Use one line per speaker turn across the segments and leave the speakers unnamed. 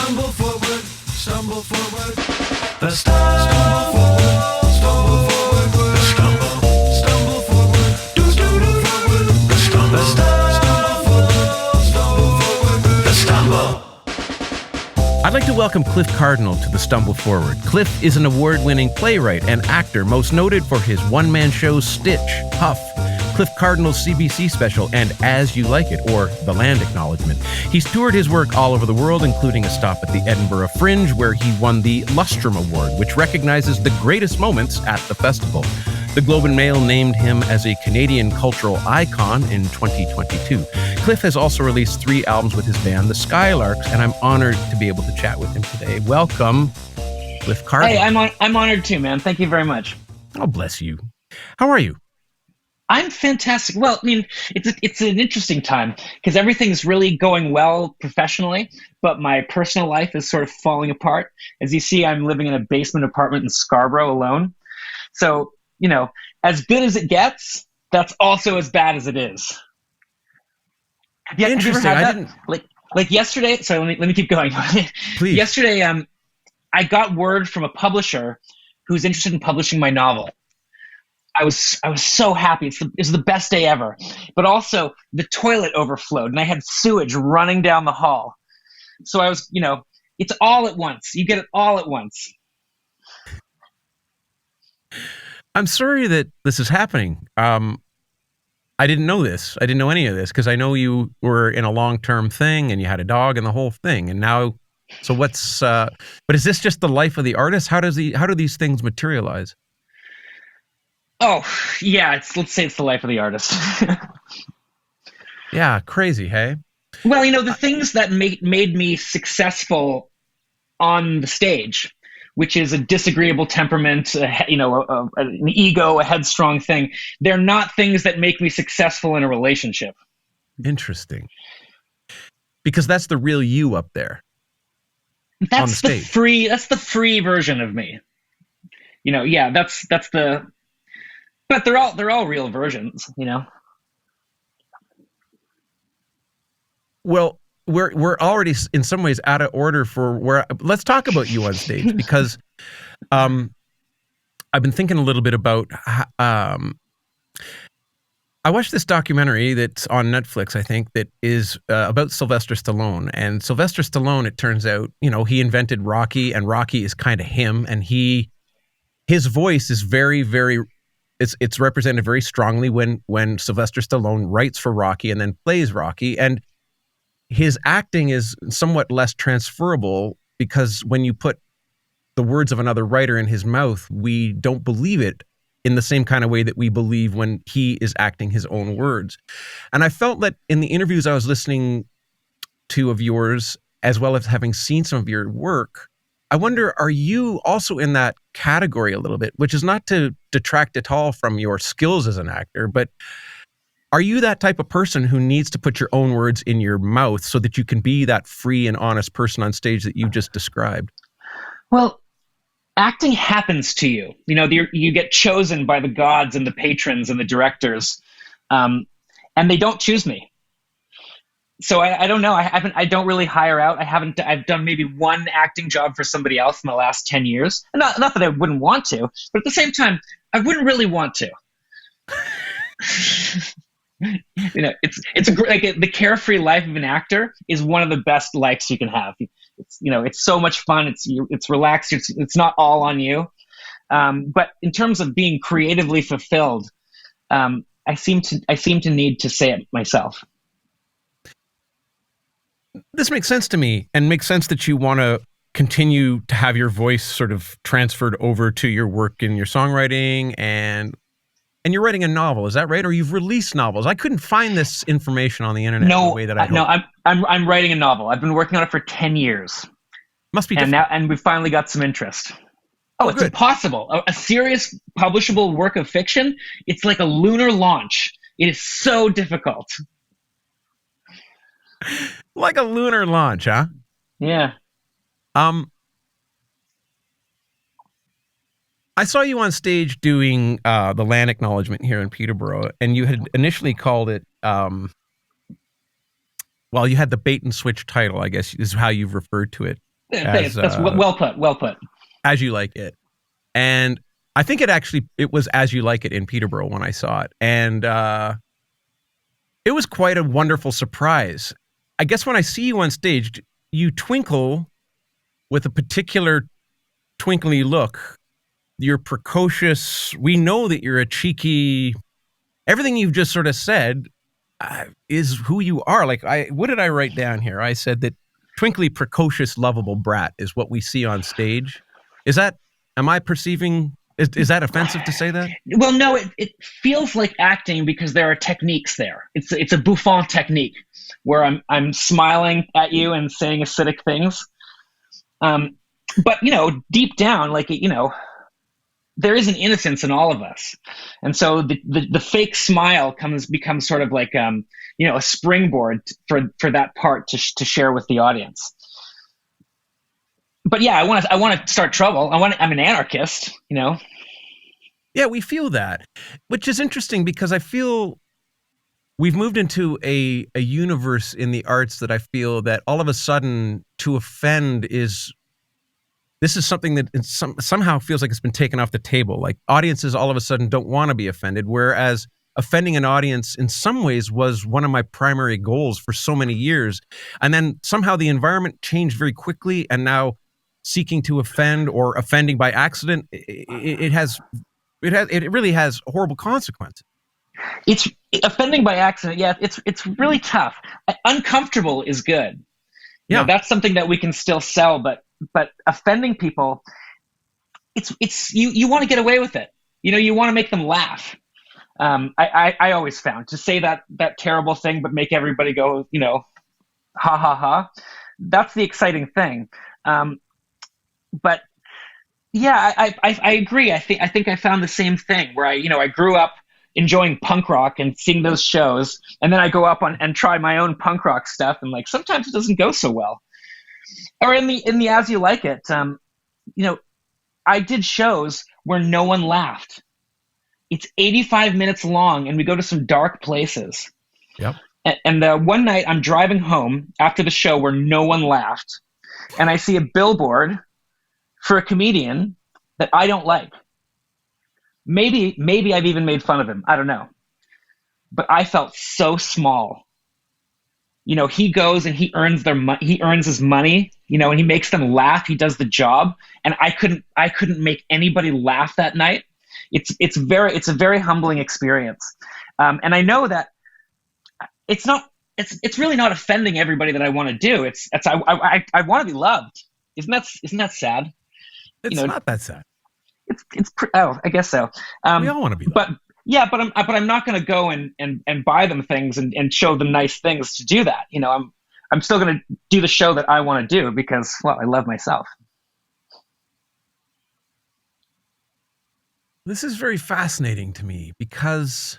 Stumble forward, stumble forward. The stumble forward, stumble forward. The stumble forward, stumble forward. The stumble forward, stumble forward. The stumble.
I'd like to welcome Cliff Cardinal to The Stumble Forward. Cliff is an award-winning playwright and actor, most noted for his one-man shows Stitch, Huff, Cliff Cardinal's CBC special, and As You Like It, or The Land Acknowledgement. He's toured his work all over the world, including a stop at the Edinburgh Fringe, where he won the Lustrum Award, which recognizes the greatest moments at the festival. The Globe and Mail named him as a Canadian cultural icon in 2022. Cliff has also released 3 albums with his band, the Skylarks, and I'm honored to be able to chat with him today. Welcome, Cliff Cardinal.
Hey, I'm honored too, man. Thank you very much.
Oh, bless you. How are you?
I'm fantastic. Well, I mean, it's an interesting time because everything's really going well professionally, but my personal life is sort of falling apart. As you see, I'm living in a basement apartment in Scarborough alone. So, you know, as good as it gets, that's also as bad as it is.
Interesting.
Have you ever had that? Like yesterday. Sorry, let me keep going.
Please.
Yesterday, I got word from a publisher who's interested in publishing my novel. I was so happy. It was the best day ever. But also, the toilet overflowed, and I had sewage running down the hall. So I was, it's all at once. You get it all at once.
I'm sorry that this is happening. I didn't know this. I didn't know any of this because I know you were in a long-term thing and you had a dog and the whole thing. And now, so what's? But is this just the life of the artist? How do these things materialize?
Oh yeah, let's say it's the life of the artist.
Yeah, crazy, hey.
Well, the things that made me successful on the stage, which is a disagreeable temperament, an ego, a headstrong thing. They're not things that make me successful in a relationship.
Interesting. Because that's the real you up there.
That's the free version of me. That's the. But they're all real versions,
Well, we're already in some ways out of order for where. Let's talk about you on stage because I've been thinking a little bit about. I watched this documentary that's on Netflix, I think, that is about Sylvester Stallone. And Sylvester Stallone, it turns out, he invented Rocky, and Rocky is kind of him, and his voice is very, very. It's represented very strongly when Sylvester Stallone writes for Rocky and then plays Rocky, and his acting is somewhat less transferable because when you put the words of another writer in his mouth, we don't believe it in the same kind of way that we believe when he is acting his own words. And I felt that in the interviews I was listening to of yours, as well as having seen some of your work, I wonder, are you also in that category a little bit, which is not to detract at all from your skills as an actor, but are you that type of person who needs to put your own words in your mouth so that you can be that free and honest person on stage that you just described?
Well, acting happens to you. You get chosen by the gods and the patrons and the directors, and they don't choose me. So I don't know. I don't really hire out. I've done maybe one acting job for somebody else in the last 10 years. And not that I wouldn't want to, but at the same time, I wouldn't really want to. It's the carefree life of an actor is one of the best lives you can have. It's so much fun. It's relaxed. It's not all on you. But in terms of being creatively fulfilled, I seem to need to say it myself.
This makes sense to me, and makes sense that you want to continue to have your voice sort of transferred over to your work in your songwriting, and you're writing a novel. Is that right? Or you've released novels? I couldn't find this information on the internet in the way that I hoped.
No, I'm writing a novel. I've been working on it for 10 years.
Must be
difficult. And we've finally got some interest. Oh, it's impossible. A serious publishable work of fiction, it's like a lunar launch. It is so difficult.
Like a lunar launch, huh?
Yeah.
I saw you on stage doing the Land Acknowledgement here in Peterborough, and you had initially called it, you had the bait and switch title, I guess is how you've referred to it. as
That's well put. Well put.
As You Like It. And I think it was As You Like It in Peterborough when I saw it. And it was quite a wonderful surprise. I guess when I see you on stage, you twinkle with a particular twinkly look. You're precocious. We know that you're a cheeky. Everything you've just sort of said is who you are. Like, what did I write down here? I said that twinkly, precocious, lovable brat is what we see on stage. Am I perceiving, is that offensive to say that?
Well, no, it feels like acting because there are techniques there. It's a Buffon technique where I'm smiling at you and saying acidic things. But, deep down, like, there is an innocence in all of us. And so the fake smile becomes sort of like, a springboard for that part to share with the audience. But yeah, I want to start trouble. I'm an anarchist,
Yeah, we feel that, which is interesting because I feel we've moved into a universe in the arts that I feel that all of a sudden to offend this is something that somehow feels like it's been taken off the table. Like audiences all of a sudden don't want to be offended, whereas offending an audience in some ways was one of my primary goals for so many years. And then somehow the environment changed very quickly, and now seeking to offend or offending by accident, it really has horrible consequences.
It's offending by accident. Yeah, it's really tough. Uncomfortable is good.
Yeah,
that's something that we can still sell, but offending people, it's you want to get away with it. You want to make them laugh. I always found to say that terrible thing, but make everybody go, ha ha ha. That's the exciting thing. But yeah, I agree. I think I found the same thing where I grew up enjoying punk rock and seeing those shows, and then I go up and try my own punk rock stuff, and like sometimes it doesn't go so well. Or in the As You Like It, I did shows where no one laughed. It's 85 minutes long, and we go to some dark places.
Yep.
And one night I'm driving home after the show where no one laughed, and I see a billboard for a comedian that I don't like. Maybe I've even made fun of him. I don't know. But I felt so small. He goes and he earns his money, and he makes them laugh. He does the job. And I couldn't make anybody laugh that night. It's a very humbling experience. And I know that it's really not offending everybody that I want to do. I want to be loved. Isn't that sad?
It's not that sad.
I guess so.
We all want to be loved.
But yeah, but I'm not going to go and buy them things and show them nice things to do that. I'm still going to do the show that I want to do because, well, I love myself.
This is very fascinating to me because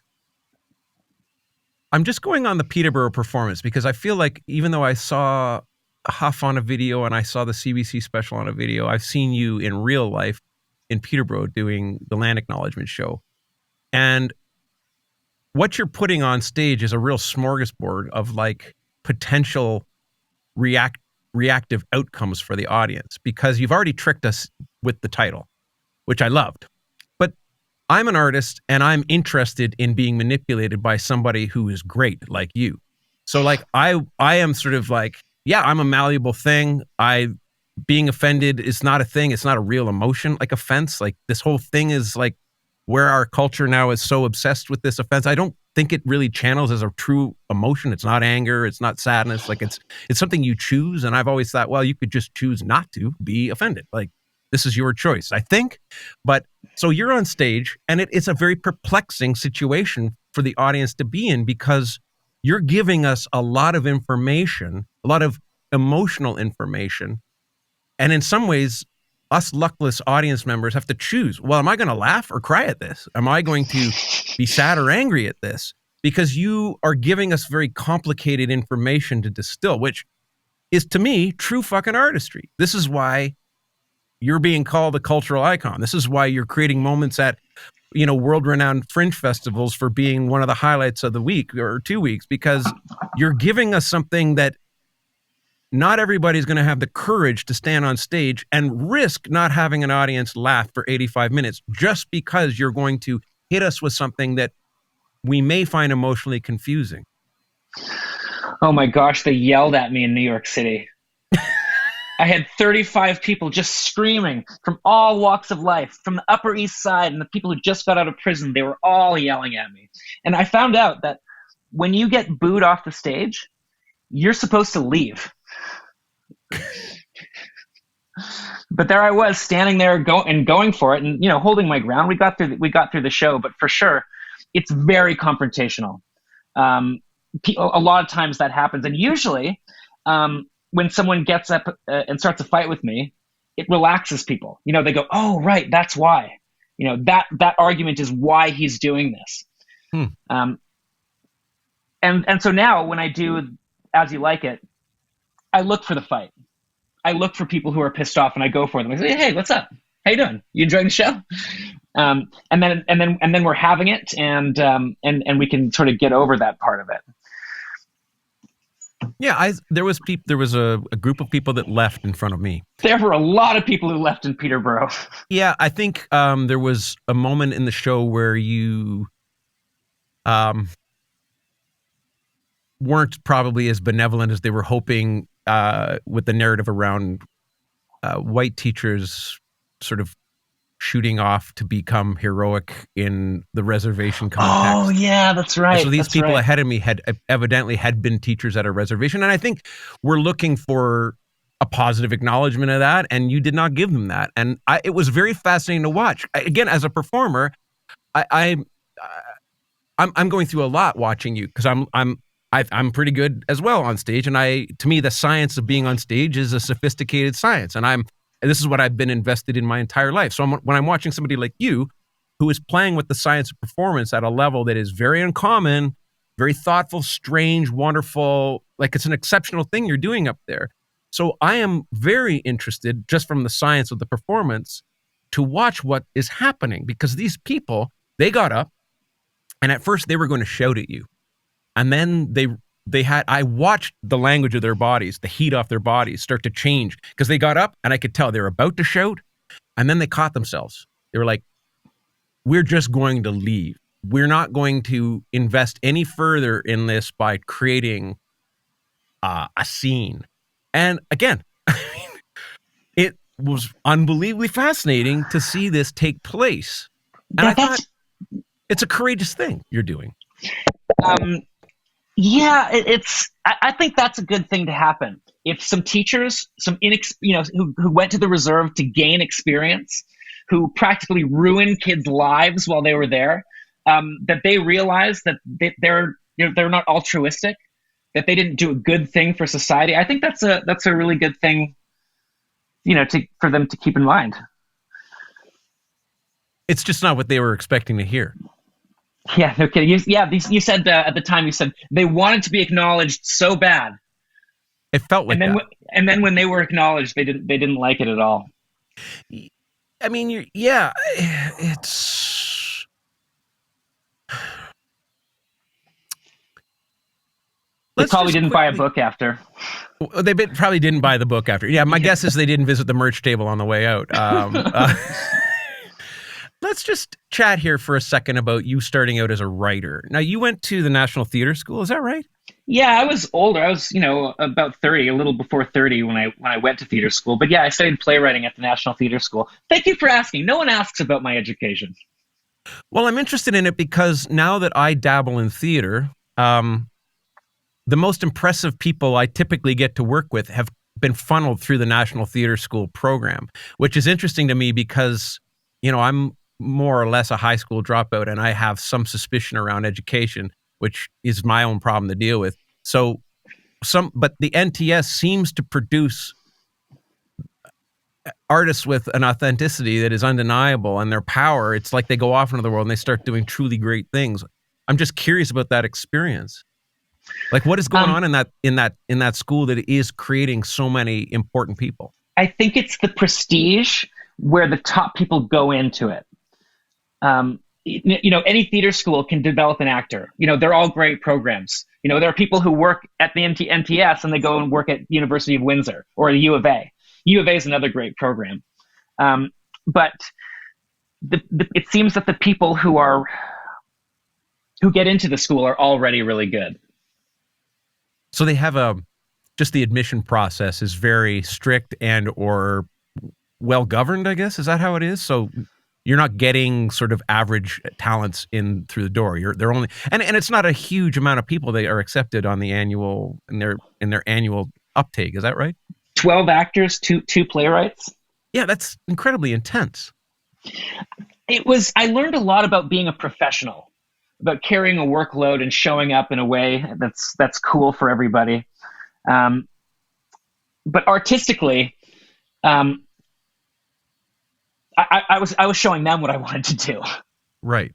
I'm just going on the Peterborough performance because I feel like even though I saw Huff on a video and I saw the CBC special on a video, I've seen you in real life in Peterborough doing the Land Acknowledgement show. And what you're putting on stage is a real smorgasbord of like potential reactive outcomes for the audience because you've already tricked us with the title, which I loved. But I'm an artist and I'm interested in being manipulated by somebody who is great like you. So like I am sort of like, yeah, I'm a malleable thing. Being offended is not a thing. It's not a real emotion like offense. Like this whole thing is like where our culture now is so obsessed with this offense. I don't think it really channels as a true emotion. It's not anger. It's not sadness. Like it's something you choose. And I've always thought, well, you could just choose not to be offended. Like this is your choice, I think. But so you're on stage and it's a very perplexing situation for the audience to be in because you're giving us a lot of information, a lot of emotional information. And in some ways, us luckless audience members have to choose. Well, am I going to laugh or cry at this? Am I going to be sad or angry at this? Because you are giving us very complicated information to distill, which is, to me, true fucking artistry. This is why you're being called a cultural icon. This is why you're creating moments at, world-renowned fringe festivals for being one of the highlights of the week or 2 weeks, because you're giving us something that not everybody's going to have the courage to stand on stage and risk not having an audience laugh for 85 minutes just because you're going to hit us with something that we may find emotionally confusing.
Oh my gosh, they yelled at me in New York City. I had 35 people just screaming from all walks of life, from the Upper East Side and the people who just got out of prison. They were all yelling at me. And I found out that when you get booed off the stage, you're supposed to leave. But there I was standing there going for it and, holding my ground. We got through the show, but for sure, it's very confrontational. A lot of times that happens. And usually when someone gets up and starts a fight with me, it relaxes people. They go, oh, right, that's why. That argument is why he's doing this. And so now when I do As You Like It, I look for the fight. I look for people who are pissed off and I go for them. I say, hey, what's up? How you doing? You enjoying the show? And then we're having it and we can sort of get over that part of it.
Yeah, there was a group of people that left in front of me.
There were a lot of people who left in Peterborough.
Yeah, I think there was a moment in the show where you weren't probably as benevolent as they were hoping with the narrative around white teachers sort of shooting off to become heroic in the reservation context.
Oh, yeah, that's right.
And so these people ahead of me had evidently been teachers at a reservation. And I think we're looking for a positive acknowledgement of that. And you did not give them that. And it was very fascinating to watch. Again, as a performer, I'm going through a lot watching you because I'm pretty good as well on stage. And to me, the science of being on stage is a sophisticated science. And this is what I've been invested in my entire life. So when I'm watching somebody like you, who is playing with the science of performance at a level that is very uncommon, very thoughtful, strange, wonderful, like it's an exceptional thing you're doing up there. So I am very interested, just from the science of the performance, to watch what is happening. Because these people, they got up, and at first they were going to shout at you. And then I watched the language of their bodies, the heat off their bodies start to change because they got up and I could tell they were about to shout and then they caught themselves. They were like, we're just going to leave. We're not going to invest any further in this by creating a scene. And again, it was unbelievably fascinating to see this take place. And I thought it's a courageous thing you're doing.
Yeah, I think that's a good thing to happen. If some teachers, who went to the reserve to gain experience, who practically ruined kids' lives while they were there, that they realize that they're not altruistic, that they didn't do a good thing for society. I think that's a really good thing, for them to keep in mind.
It's just not what they were expecting to hear.
Yeah, no kidding. You said at the time, you said they wanted to be acknowledged so bad.
It felt like that.
And then when they were acknowledged, they didn't like it at all.
I mean, it's.
They probably didn't buy a book after.
They probably didn't buy the book after. Yeah, my guess is they didn't visit the merch table on the way out. Let's just chat here for a second about you starting out as a writer. Now, you went to the National Theatre School, is that right?
Yeah, I was older. I was, about 30, a little before 30 when I went to theater school. But yeah, I studied playwriting at the National Theatre School. Thank you for asking. No one asks about my education.
Well, I'm interested in it because now that I dabble in theater, the most impressive people I typically get to work with have been funneled through the National Theatre School program, which is interesting to me because, I'm more or less a high school dropout and I have some suspicion around education, which is my own problem to deal with. So but the NTS seems to produce artists with an authenticity that is undeniable, and their power, it's like they go off into the world and they start doing truly great things. I'm just curious about that experience. Like, what is going on in that school that is creating so many important people?
I think it's the prestige where the top people go into it. Any theater school can develop an actor. They're all great programs. There are people who work at the NTS and they go and work at the University of Windsor or the U of A. U of A is another great program. But it seems that the people who get into the school are already really good.
So they have just the admission process is very strict and or well governed, I guess. Is that how it is? So you're not getting sort of average talents in through the door. They're only and it's not a huge amount of people they are accepted on the annual in their annual uptake. Is that right?
12 actors, two playwrights.
Yeah, that's incredibly intense.
I learned a lot about being a professional, about carrying a workload and showing up in a way that's cool for everybody. But artistically, I was showing them what I wanted to do.
Right.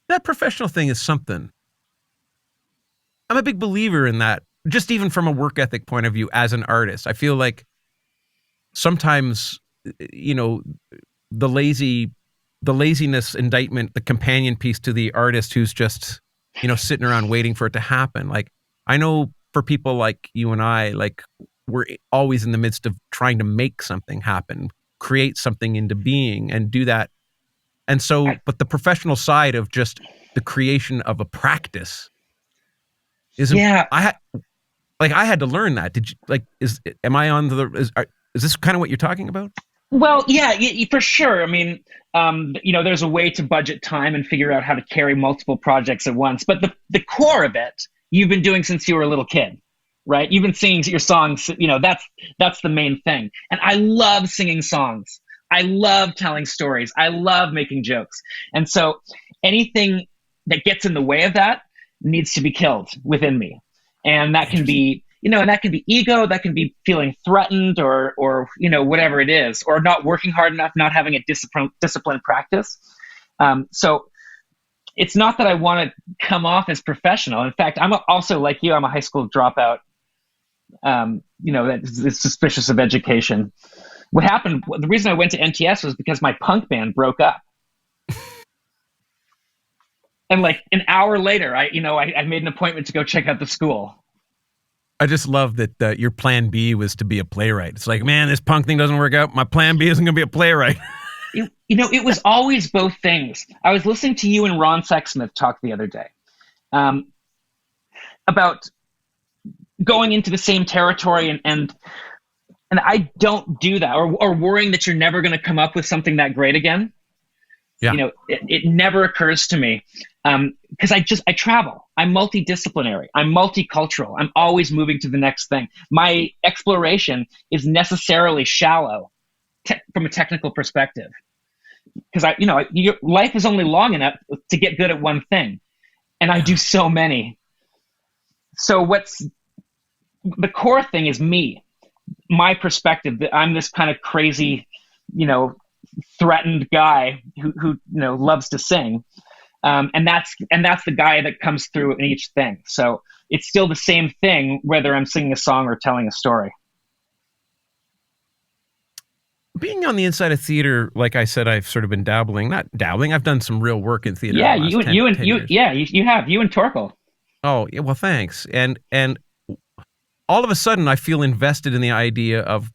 That professional thing is something. I'm a big believer in that, just even from a work ethic point of view as an artist. I feel like sometimes, the laziness indictment, the companion piece to the artist who's just, sitting around waiting for it to happen. Like, I know for people like you and I, like, we're always in the midst of trying to make something happen, create something into being and do that. And so, but the professional side of just the creation of a practice isn't, I had to learn that. Did you, am I on is this kind of what you're talking about?
Well, yeah, for sure. I mean, there's a way to budget time and figure out how to carry multiple projects at once. But the core of it, you've been doing since you were a little kid, right? You've been singing your songs. That's the main thing. And I love singing songs. I love telling stories. I love making jokes. And so anything that gets in the way of that needs to be killed within me. And that can be, and that can be ego, that can be feeling threatened or whatever it is, or not working hard enough, not having a disciplined practice. So it's not that I want to come off as professional. In fact, I'm also like you, I'm a high school dropout, that is suspicious of education. What happened, the reason I went to NTS was because my punk band broke up. And like an hour later, I made an appointment to go check out the school.
I just love that your plan B was to be a playwright. It's like, man, this punk thing doesn't work out. My plan B isn't going to be a playwright.
It was always both things. I was listening to you and Ron Sexsmith talk the other day about going into the same territory and I don't do that, or worrying that you're never going to come up with something that great again.
Yeah.
It never occurs to me because I travel. I'm multidisciplinary. I'm multicultural. I'm always moving to the next thing. My exploration is necessarily shallow from a technical perspective because your life is only long enough to get good at one thing, and I do so many. So what's the core thing is me, my perspective, that I'm this kind of crazy, threatened guy who loves to sing, and that's the guy that comes through in each thing. So it's still the same thing whether I'm singing a song or telling a story.
Being on the inside of theater, like I said, I've sort of been not dabbling. I've done some real work in theater.
Yeah, you have you and Torkel.
Oh, yeah, well, thanks. And all of a sudden, I feel invested in the idea of,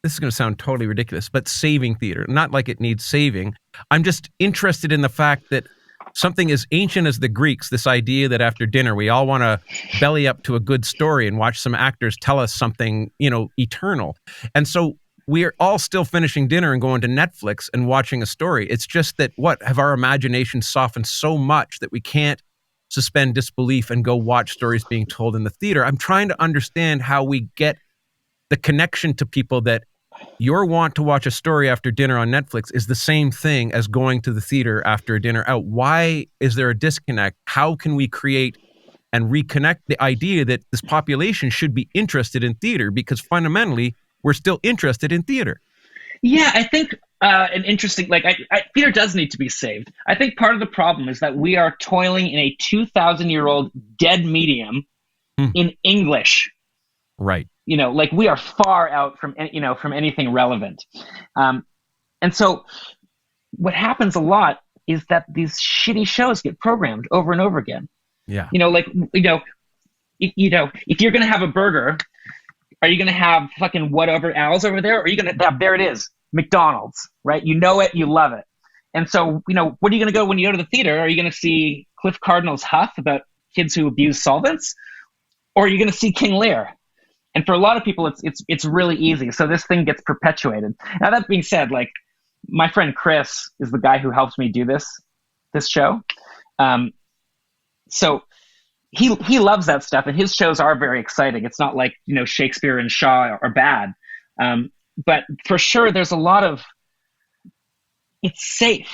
this is going to sound totally ridiculous, but saving theater. Not like it needs saving. I'm just interested in the fact that something as ancient as the Greeks, this idea that after dinner, we all want to belly up to a good story and watch some actors tell us something, eternal. And so we are all still finishing dinner and going to Netflix and watching a story. It's just that have our imaginations softened so much that we can't suspend disbelief and go watch stories being told in the theater. I'm trying to understand how we get the connection to people that your want to watch a story after dinner on Netflix is the same thing as going to the theater after a dinner out. Why is there a disconnect? How can we create and reconnect the idea that this population should be interested in theater? Because fundamentally, we're still interested in theater.
Yeah, I think an interesting, theater does need to be saved. I think part of the problem is that we are toiling in a 2,000-year-old dead medium in English.
Right.
We are far out from anything relevant. And so what happens a lot is that these shitty shows get programmed over and over again.
Yeah.
Like, if you're going to have a burger, are you going to have fucking whatever Al's over there? Or are you going to have, there it is, McDonald's, right? You know it, you love it. And so, what are you going to go when you go to the theater? Are you going to see Cliff Cardinal's Huff about kids who abuse solvents? Or are you going to see King Lear? And for a lot of people, it's really easy. So this thing gets perpetuated. Now, that being said, like, my friend Chris is the guy who helps me do this show. So he loves that stuff, and his shows are very exciting. It's not like, Shakespeare and Shaw are bad. But for sure, there's a lot of, it's safe.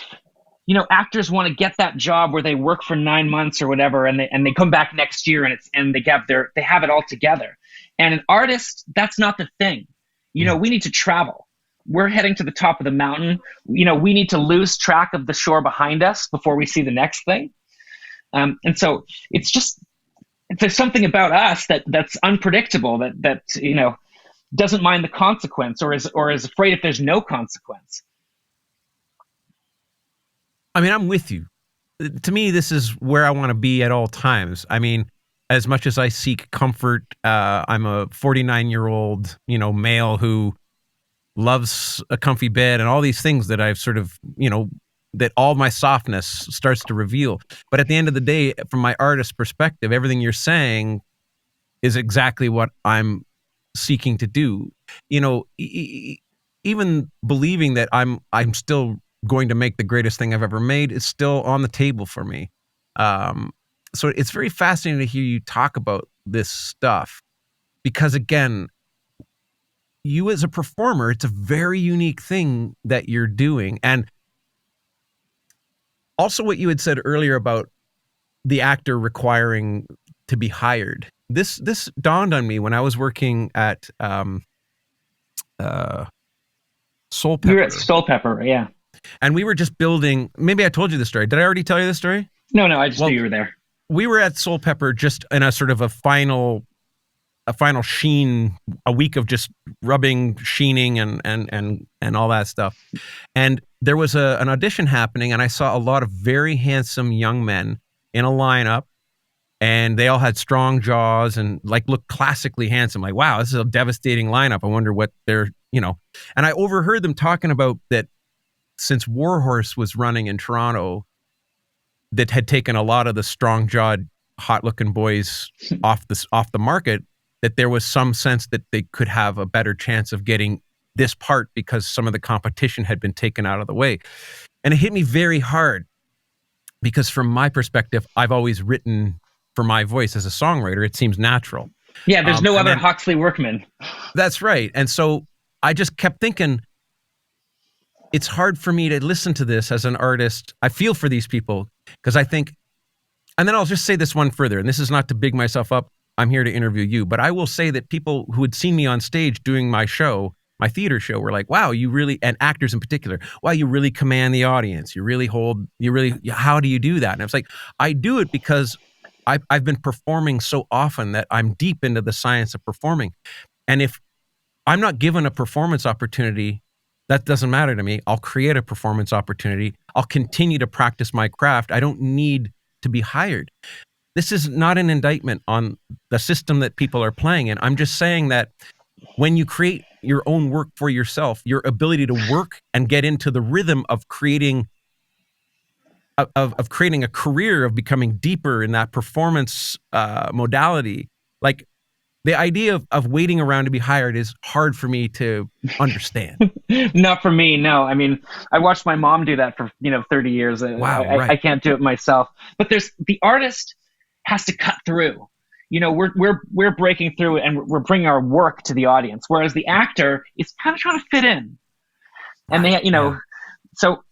Actors want to get that job where they work for 9 months or whatever, and they come back next year and they have it all together. And an artist, that's not the thing. We need to travel. We're heading to the top of the mountain. We need to lose track of the shore behind us before we see the next thing. And so there's something about us that's unpredictable, that doesn't mind the consequence, or is afraid if there's no consequence.
I mean, I'm with you. To me, this is where I want to be at all times. I mean, as much as I seek comfort, I'm a 49-year-old, male who loves a comfy bed and all these things that I've sort of, that all my softness starts to reveal. But at the end of the day, from my artist perspective, everything you're saying is exactly what I'm seeking to do. Even believing that I'm still going to make the greatest thing I've ever made is still on the table for me. So it's very fascinating to hear you talk about this stuff, because again, you as a performer, it's a very unique thing that you're doing. And also what you had said earlier about the actor requiring to be hired. This dawned on me when I was working at Soul Pepper.
You were at Soul Pepper, yeah.
And we were just building, maybe I told you this story. Did I already tell you this story?
No, I just knew you were there.
We were at Soul Pepper just in a sort of a final sheen, a week of just rubbing, sheening and all that stuff. And there was an audition happening, and I saw a lot of very handsome young men in a lineup, and they all had strong jaws and like looked classically handsome. Like, wow, this is a devastating lineup. I wonder what they're, and I overheard them talking about that since Warhorse was running in Toronto, that had taken a lot of the strong-jawed, hot-looking boys off the market, that there was some sense that they could have a better chance of getting this part because some of the competition had been taken out of the way. And it hit me very hard because from my perspective, I've always written for my voice as a songwriter. It seems natural.
Yeah, there's no other Huxley Workman.
That's right. And so I just kept thinking, it's hard for me to listen to this as an artist. I feel for these people because I think, and then I'll just say this one further, and this is not to big myself up. I'm here to interview you, but I will say that people who had seen me on stage doing my show, my theater show, were like, wow, you really, and actors in particular, wow, you really command the audience. How do you do that? And I was like, I do it because I've been performing so often that I'm deep into the science of performing. And if I'm not given a performance opportunity, that doesn't matter to me. I'll create a performance opportunity. I'll continue to practice my craft. I don't need to be hired. This is not an indictment on the system that people are playing in. I'm just saying that when you create your own work for yourself, your ability to work and get into the rhythm of creating creating a career, of becoming deeper in that performance modality, like the idea of waiting around to be hired is hard for me to understand.
Not for me, no. I mean, I watched my mom do that for 30 years.
Wow,
right. I can't do it myself. But the artist has to cut through. We're breaking through and we're bringing our work to the audience, whereas the actor is kind of trying to fit in. And they, so,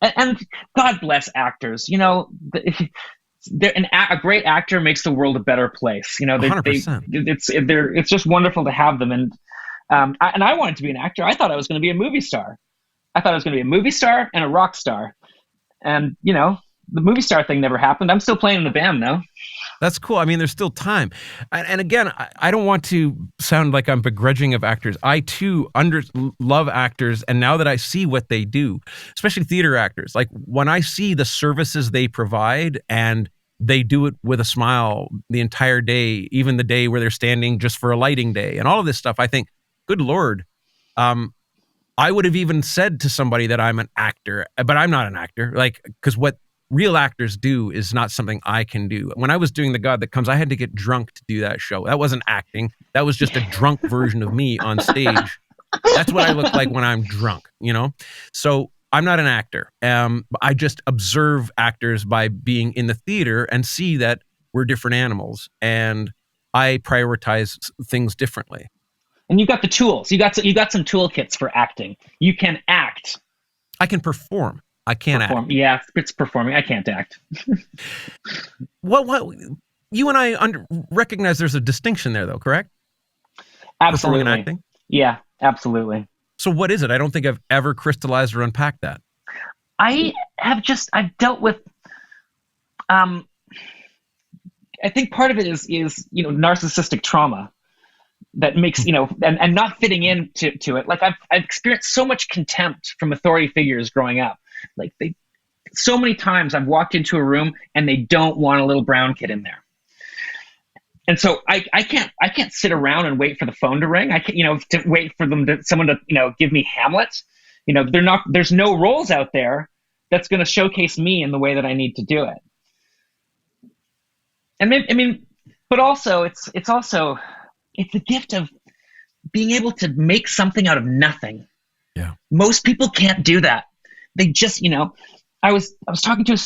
and God bless actors. A great actor makes the world a better place.
100%.
It's just wonderful to have them. And I wanted to be an actor. I thought I was going to be a movie star. I thought I was going to be a movie star and a rock star. And the movie star thing never happened. I'm still playing in the band though.
That's cool. I mean, there's still time. And again, I don't want to sound like I'm begrudging of actors. I too love actors. And now that I see what they do, especially theater actors, like when I see the services they provide and they do it with a smile the entire day, even the day where they're standing just for a lighting day and all of this stuff. I think, good Lord, I would have even said to somebody that I'm an actor, but I'm not an actor. Like, because what real actors do is not something I can do. When I was doing The God That Comes, I had to get drunk to do that show. That wasn't acting. That was just a drunk version of me on stage. That's what I look like when I'm drunk, you know? So I'm not an actor. I just observe actors by being in the theater and see that we're different animals, and I prioritize things differently.
And you got the tools. You got some toolkits for acting. You can act.
I can perform. I can't act.
Yeah, it's performing. I can't act.
What? You and I recognize there's a distinction there, though, correct?
Absolutely.
Performing and acting?
Yeah, absolutely.
So what is it? I don't think I've ever crystallized or unpacked that.
I've dealt with, I think part of it is narcissistic trauma that makes, and not fitting into it. Like I've experienced so much contempt from authority figures growing up. Like so many times I've walked into a room and they don't want a little brown kid in there. And so I can't sit around and wait for the phone to ring. I can't, to wait for someone to, give me Hamlet. There's no roles out there that's going to showcase me in the way that I need to do it. And but also it's the gift of being able to make something out of nothing.
Yeah.
Most people can't do that. They just, I was talking to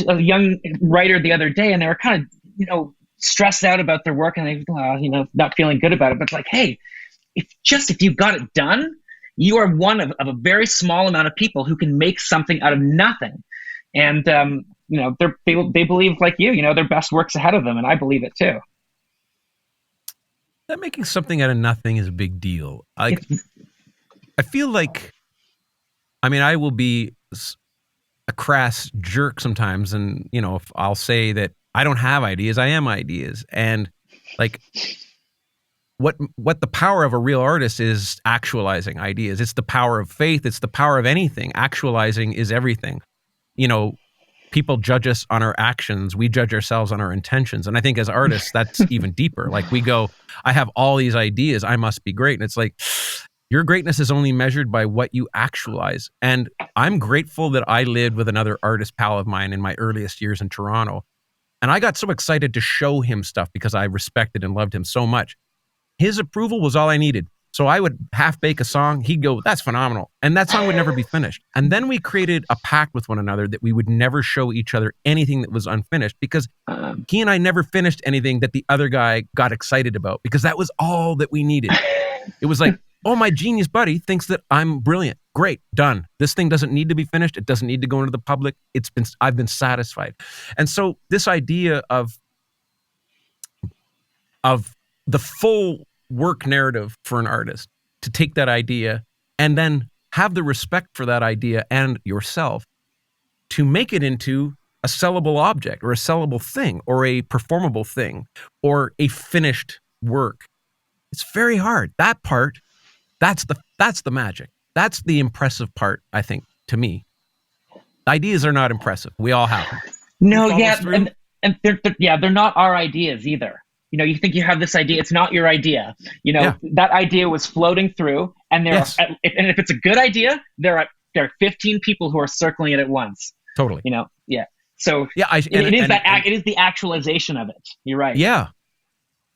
a young writer the other day, and they were kind of, stressed out about their work, and they, not feeling good about it. But it's like, hey, if you've got it done, you are one of a very small amount of people who can make something out of nothing. And, they believe like their best work's ahead of them. And I believe it too.
That making something out of nothing is a big deal. I feel like, I will be a crass jerk sometimes. And, if I'll say that I don't have ideas, I am ideas. And like what the power of a real artist is actualizing ideas. It's the power of faith. It's the power of anything. Actualizing is everything. People judge us on our actions. We judge ourselves on our intentions. And I think as artists, that's even deeper. Like we go, I have all these ideas. I must be great. And it's like, your greatness is only measured by what you actualize. And I'm grateful that I lived with another artist pal of mine in my earliest years in Toronto. And I got so excited to show him stuff because I respected and loved him so much. His approval was all I needed. So I would half bake a song. He'd go, that's phenomenal. And that song would never be finished. And then we created a pact with one another that we would never show each other anything that was unfinished, because he and I never finished anything that the other guy got excited about, because that was all that we needed. It was like, oh, my genius buddy thinks that I'm brilliant. Great, done. This thing doesn't need to be finished. It doesn't need to go into the public. I've been satisfied. And so this idea of the full work narrative for an artist, to take that idea and then have the respect for that idea and yourself to make it into a sellable object or a sellable thing or a performable thing or a finished work. It's very hard. That part, that's the magic. That's the impressive part, I think, to me. Ideas are not impressive. We all have them.
No, yeah, and they're not our ideas either. You think you have this idea, it's not your idea. That idea was floating through, and if it's a good idea, there are 15 people who are circling it at once.
Totally.
Yeah. So it is the actualization of it. You're right.
Yeah.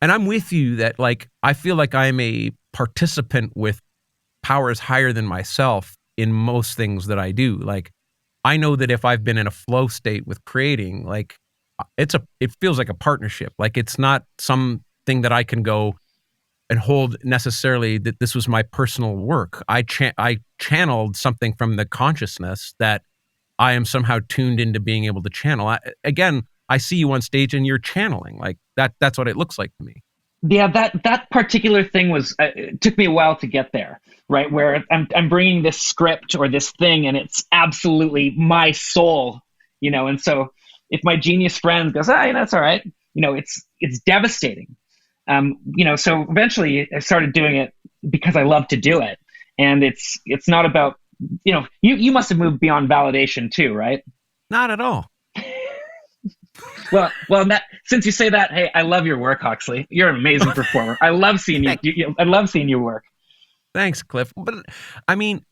And I'm with you that I feel like I'm a participant with powers higher than myself in most things that I do. Like, I know that if I've been in a flow state with creating, it feels like a partnership. Like, it's not something that I can go and hold necessarily that this was my personal work. I channeled something from the consciousness that I am somehow tuned into being able to channel. I see you on stage and you're channeling. Like that's what it looks like to me.
Yeah, that particular thing was, it took me a while to get there, right? Where I'm bringing this script or this thing and it's absolutely my soul, and so if my genius friend goes, that's all right, it's devastating. So eventually I started doing it because I love to do it. And it's not about, you must have moved beyond validation too, right?
Not at all.
That, since you say that, hey, I love your work, Huxley. You're an amazing performer. I love seeing you. I love seeing you work.
Thanks, Cliff. But I mean,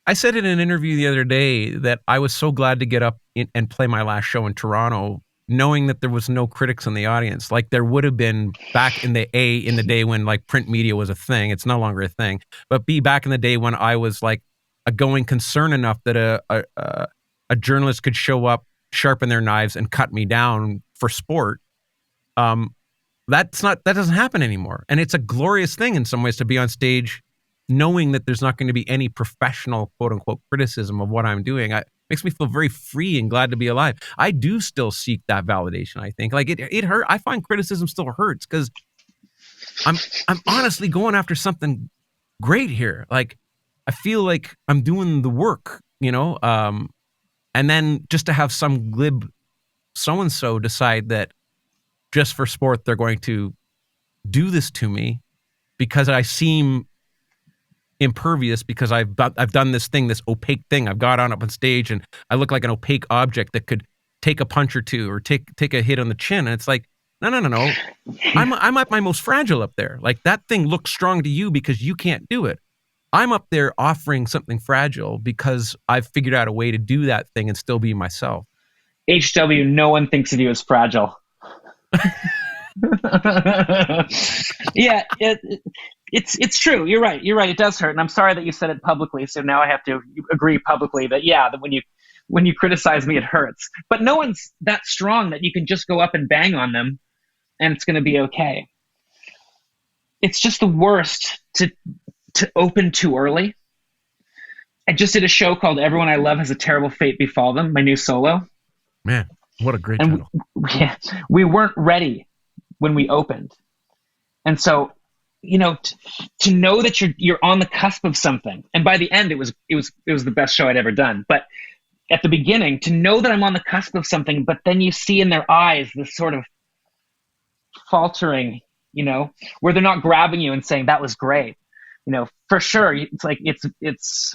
I said in an interview the other day that I was so glad to get up and play my last show in Toronto, knowing that there was no critics in the audience, like there would have been back in the day when like print media was a thing. It's no longer a thing, but back in the day when I was like a going concern enough that a journalist could show up, sharpen their knives, and cut me down for sport. That doesn't happen anymore, and it's a glorious thing in some ways to be on stage knowing that there's not going to be any professional quote unquote criticism of what I'm doing. It makes me feel very free and glad to be alive. I do still seek that validation. I think like it hurt. I find criticism still hurts because I'm honestly going after something great here. Like I feel like I'm doing the work, and then just to have some glib so-and-so decide that just for sport, they're going to do this to me because I seem impervious, because I've done this thing, this opaque thing. I've got up on stage and I look like an opaque object that could take a punch or two or take a hit on the chin. And it's like, no. I'm at my most fragile up there. Like that thing looks strong to you because you can't do it. I'm up there offering something fragile because I've figured out a way to do that thing and still be myself.
HW, no one thinks of you as fragile. Yeah, it's true. You're right. It does hurt, and I'm sorry that you said it publicly. So now I have to agree publicly that that when you criticize me, it hurts. But no one's that strong that you can just go up and bang on them, and it's going to be okay. It's just the worst to open too early. I just did a show called "Everyone I Love Has a Terrible Fate Befall Them," my new solo.
Man, what a great title!
We weren't ready when we opened, and so to know that you're on the cusp of something, and by the end it was the best show I'd ever done. But at the beginning, to know that I'm on the cusp of something, but then you see in their eyes this sort of faltering, where they're not grabbing you and saying that was great, for sure. It's like it's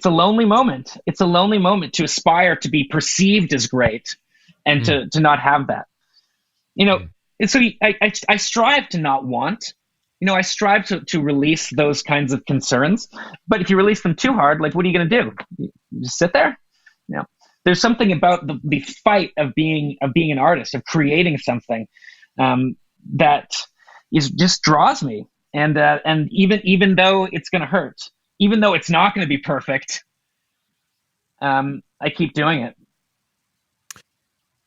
a lonely moment. It's a lonely moment to aspire to be perceived as great and to not have that. And so I strive to not want. I strive to release those kinds of concerns. But if you release them too hard, like, what are you going to do? You just sit there? There's something about the fight of being an artist, of creating something, that just draws me. And even though it's going to hurt, even though it's not going to be perfect, I keep doing it.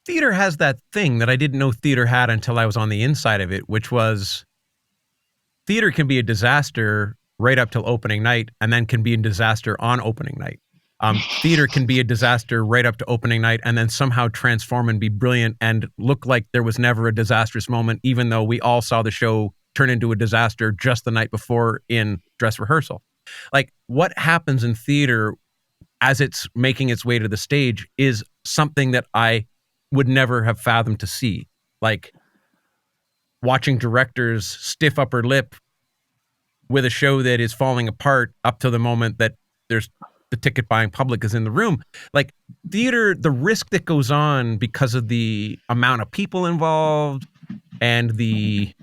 Theater has that thing that I didn't know theater had until I was on the inside of it, which was theater can be a disaster right up till opening night and then can be a disaster on opening night. Theater can be a disaster right up to opening night and then somehow transform and be brilliant and look like there was never a disastrous moment, even though we all saw the show turn into a disaster just the night before in dress rehearsal. Like what happens in theater as it's making its way to the stage is something that I would never have fathomed to see. Like watching directors stiff upper lip with a show that is falling apart up to the moment that there's the ticket buying public is in the room. Like theater, the risk that goes on because of the amount of people involved and the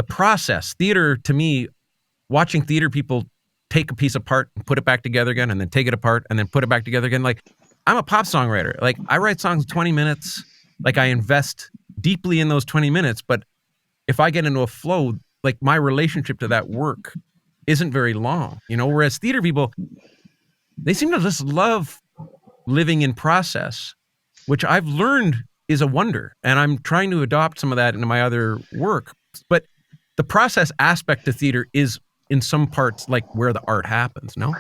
process. Theater, to me, watching theater people take a piece apart and put it back together again and then take it apart and then put it back together again. Like I'm a pop songwriter. Like I write songs in 20 minutes. Like I invest deeply in those 20 minutes. But if I get into a flow, like my relationship to that work isn't very long, whereas theater people, they seem to just love living in process, which I've learned is a wonder. And I'm trying to adopt some of that into my other work. But the process aspect of theater is in some parts like where the art happens, no?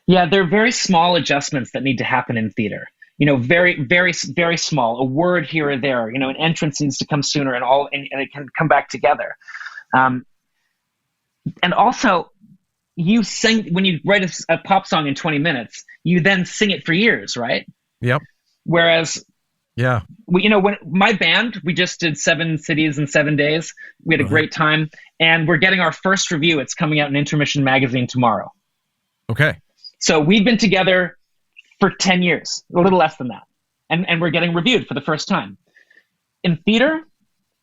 Yeah, there are very small adjustments that need to happen in theater. Very, very, very small. A word here or there. An entrance needs to come sooner, and it can come back together. And also, you sing when you write a pop song in 20 minutes. You then sing it for years, right?
Yep.
Whereas,
yeah,
when my band, we just did 7 cities in 7 days. We had a great time, and we're getting our first review. It's coming out in Intermission magazine tomorrow.
Okay.
So we've been together for 10 years, a little less than that. And we're getting reviewed for the first time. in theater,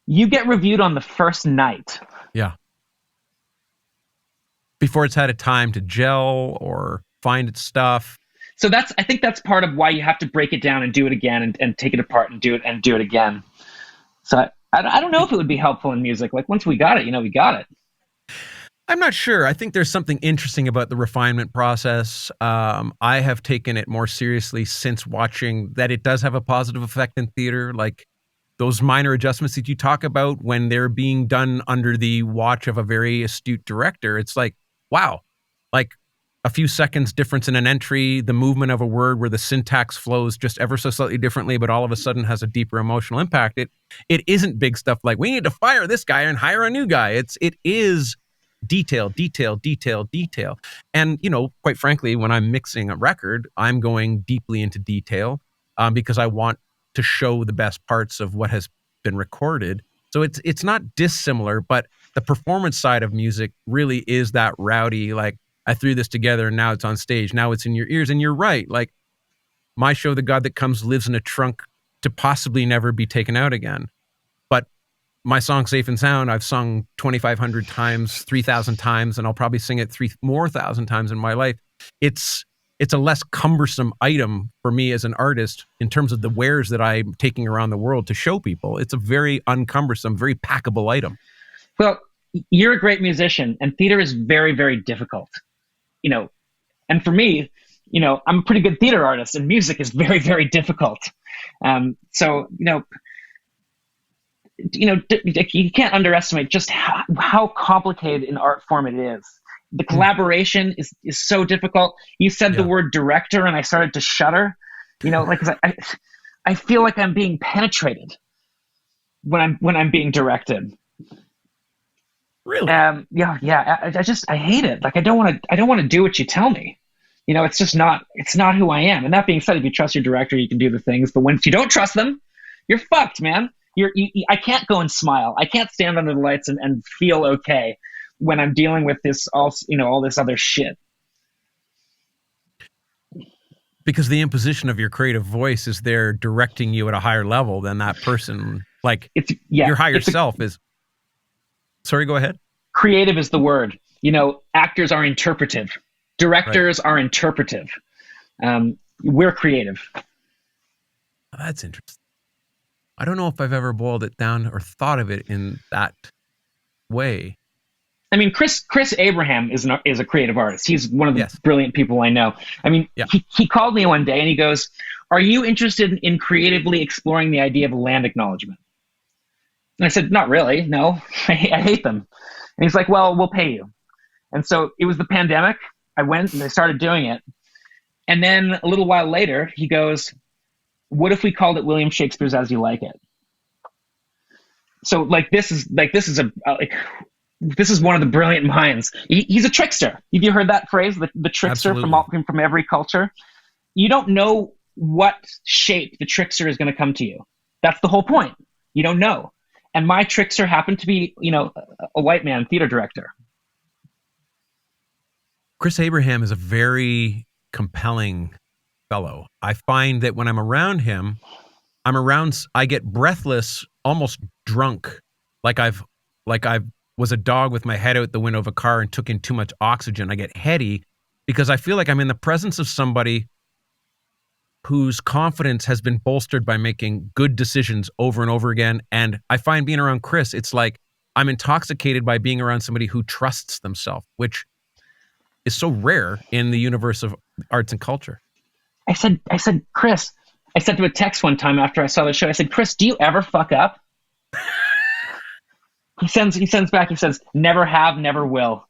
you get reviewed on the first night.
Yeah. Before it's had a time to gel or find its stuff.
So I think that's part of why you have to break it down and do it again and take it apart and do it again. So I don't know if it would be helpful in music. Like once we got it, we got it.
I'm not sure. I think there's something interesting about the refinement process. I have taken it more seriously since watching that it does have a positive effect in theater. Like those minor adjustments that you talk about when they're being done under the watch of a very astute director. It's like, wow, like a few seconds difference in an entry, the movement of a word where the syntax flows just ever so slightly differently, but all of a sudden has a deeper emotional impact. It isn't big stuff like we need to fire this guy and hire a new guy. It is detail. And, quite frankly, when I'm mixing a record, I'm going deeply into detail because I want to show the best parts of what has been recorded. So it's not dissimilar, but the performance side of music really is that rowdy, like, I threw this together and now it's on stage. Now it's in your ears. And you're right. Like my show, The God That Comes, lives in a trunk to possibly never be taken out again. But my song Safe and Sound, I've sung 2,500 times, 3,000 times, and I'll probably sing it 3,000 times in my life. It's a less cumbersome item for me as an artist in terms of the wares that I'm taking around the world to show people. It's a very uncumbersome, very packable item.
Well, you're a great musician, and theater is very, very difficult. And for me, I'm a pretty good theater artist, and music is very, very difficult. So you can't underestimate just how complicated an art form it is. The collaboration is so difficult. You said the word director, and I started to shudder. I feel like I'm being penetrated when I'm being directed.
Really?
I hate it. Like I don't want to do what you tell me. It's not who I am. And that being said, if you trust your director, you can do the things. But once you don't trust them, you're fucked, man. I can't go and smile. I can't stand under the lights and feel okay when I'm dealing with all this other shit.
Because the imposition of your creative voice is there directing you at a higher level than that person. Like your higher self is. Sorry, go ahead.
Creative is the word. Actors are interpretive. Directors are interpretive. We're creative.
That's interesting. I don't know if I've ever boiled it down or thought of it in that way.
I mean, Chris Abraham is a creative artist. He's one of the brilliant people I know. I mean, he called me one day and he goes, "Are you interested in creatively exploring the idea of a land acknowledgement?" And I said, "Not really. No, I hate them." And he's like, "Well, we'll pay you." And so it was the pandemic. I went and I started doing it. And then a little while later, he goes, "What if we called it William Shakespeare's As You Like It?" So this is one of the brilliant minds. He's a trickster. Have you heard that phrase? The trickster from every culture. You don't know what shape the trickster is going to come to you. That's the whole point. You don't know. And my trickster happened to be, a white man theater director.
Chris Abraham is a very compelling fellow. I find that when I'm around him, I get breathless, almost drunk, like I was a dog with my head out the window of a car and took in too much oxygen. I get heady because I feel like I'm in the presence of somebody whose confidence has been bolstered by making good decisions over and over again. And I find being around Chris, it's like I'm intoxicated by being around somebody who trusts themselves, which is so rare in the universe of arts and culture.
I said, Chris, I sent him a text one time after I saw the show. I said, "Chris, do you ever fuck up?" He sends back, he says, "Never have, never will."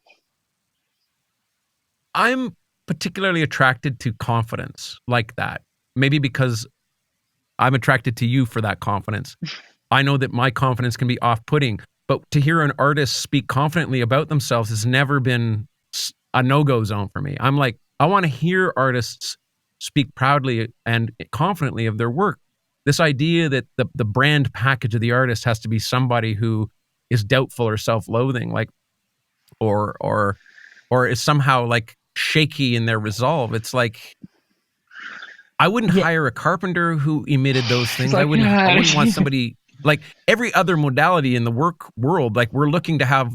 I'm particularly attracted to confidence like that. Maybe because I'm attracted to you for that confidence. I know that my confidence can be off-putting, but to hear an artist speak confidently about themselves has never been a no-go zone for me. I'm like, I want to hear artists speak proudly and confidently of their work. This idea that the brand package of the artist has to be somebody who is doubtful or self-loathing, like, or is somehow like shaky in their resolve. It's like, I wouldn't hire a carpenter who emitted those things.
Like,
I wouldn't want somebody Like every other modality in the work world, like we're looking to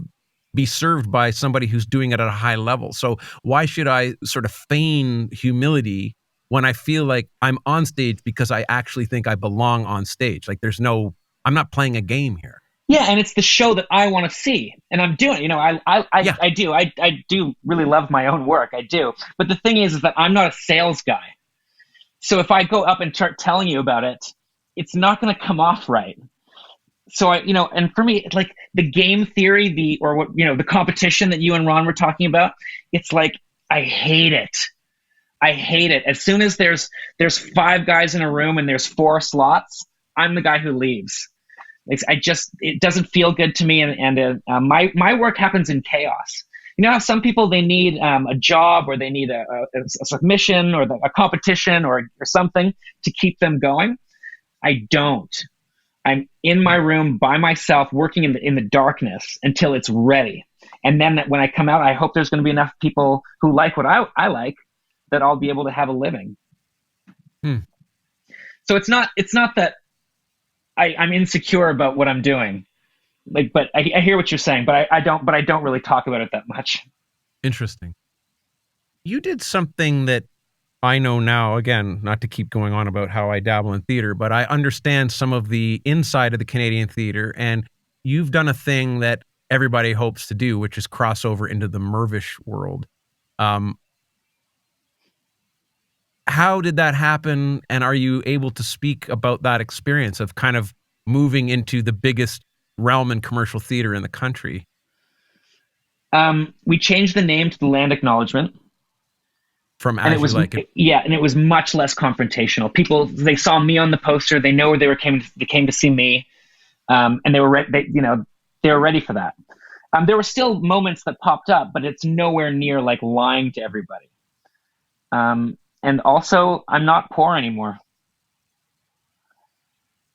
be served by somebody who's doing it at a high level. So why should I sort of feign humility when I feel like I'm on stage because I actually think I belong on stage? Like I'm not playing a game here.
Yeah, and it's the show that I want to see, and I'm doing. I do really love my own work. I do, but the thing is that I'm not a sales guy. So if I go up and start telling you about it, it's not going to come off right. So and for me, like the game theory, the competition that you and Ron were talking about, it's like I hate it. I hate it. As soon as there's 5 guys in a room and there's 4 slots, I'm the guy who leaves. It doesn't feel good to me, and my work happens in chaos. You know how some people, they need a job, or they need a submission, or a competition, or something to keep them going. I don't. I'm in my room by myself, working in the darkness until it's ready. And then when I come out, I hope there's going to be enough people who like what I like, that I'll be able to have a living. So it's not that I'm insecure about what I'm doing. But I hear what you're saying, but I don't really talk about it that much.
Interesting. You did something that I know now, again, not to keep going on about how I dabble in theater, but I understand some of the inside of the Canadian theater, and you've done a thing that everybody hopes to do, which is cross over into the Mervish world. How did that happen, and are you able to speak about that experience of kind of moving into the biggest realm in commercial theater in the country?
We changed the name to the Land Acknowledgement.
From As You Like It.
Yeah, and it was much less confrontational. People, they saw me on the poster, they know where they came to see me, and they were ready for that. There were still moments that popped up, but it's nowhere near like lying to everybody. And also, I'm not poor anymore.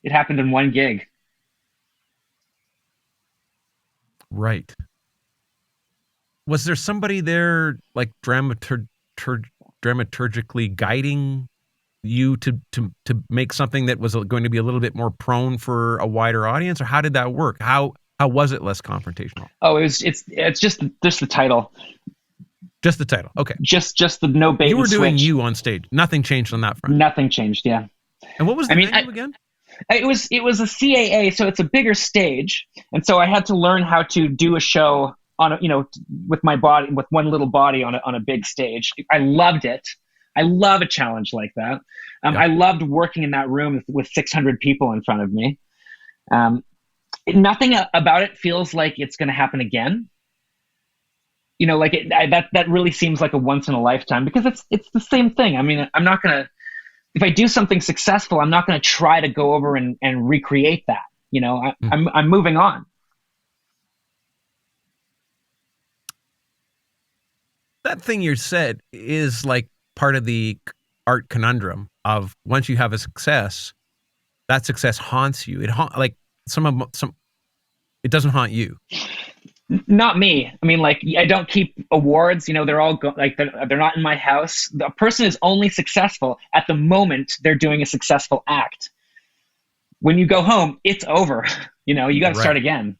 It happened in one gig.
Right. Was there somebody there, like dramaturgically guiding you to make something that was going to be a little bit more prone for a wider audience, or how did that work? How was it less confrontational?
Oh, it's just the title.
Just the title. Okay.
Just the no bait and switch.
You were doing you on stage. Nothing changed on that front.
Nothing changed. Yeah.
And what was the venue again?
It was a CAA, so it's a bigger stage, and so I had to learn how to do a show on with my body, with one little body on a big stage. I loved it. I love a challenge like that. I loved working in that room with 600 people in front of me. Nothing about it feels like it's going to happen again. That really seems like a once in a lifetime, because it's the same thing. I mean, I'm not gonna. If I do something successful, I'm not going to try to go over and recreate that. I'm moving on.
That thing you said is like part of the art conundrum of, once you have a success, that success haunts you. It it doesn't haunt you.
Not me. I mean, like, I don't keep awards. They're all they're not in my house. A person is only successful at the moment they're doing a successful act. When you go home, it's over. You got to start again.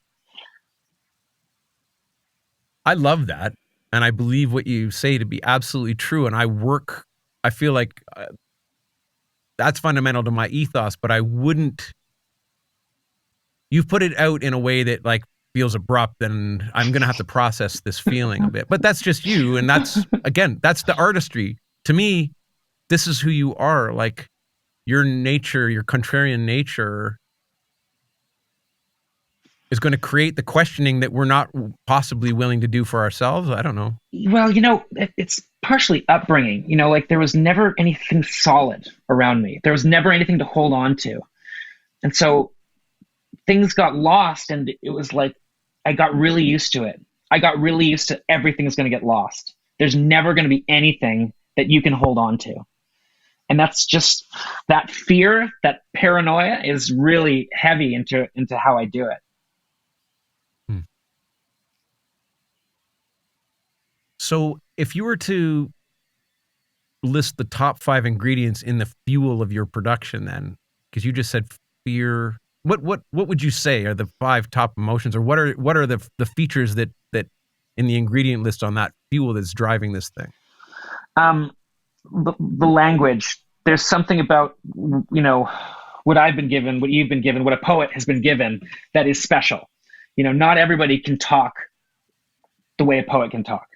I love that, and I believe what you say to be absolutely true. And I feel like that's fundamental to my ethos. But I wouldn't. You've put it out in a way that feels abrupt, and I'm going to have to process this feeling a bit. But that's just you, and that's the artistry. To me, this is who you are. Like, your nature, your contrarian nature is going to create the questioning that we're not possibly willing to do for ourselves. I don't know.
Well, it's partially upbringing. There was never anything solid around me. There was never anything to hold on to. And so things got lost, and it was like I got really used to it. I got really used to everything is going to get lost. There's never going to be anything that you can hold on to. And that's just, that fear, that paranoia is really heavy into how I do it.
So if you were to list the top 5 ingredients in the fuel of your production, then, because you just said fear, what would you say are the 5 top emotions, or what are the features that in the ingredient list on that fuel that's driving this thing?
The language. There's something about, what I've been given, what you've been given, what a poet has been given that is special. Not everybody can talk the way a poet can talk.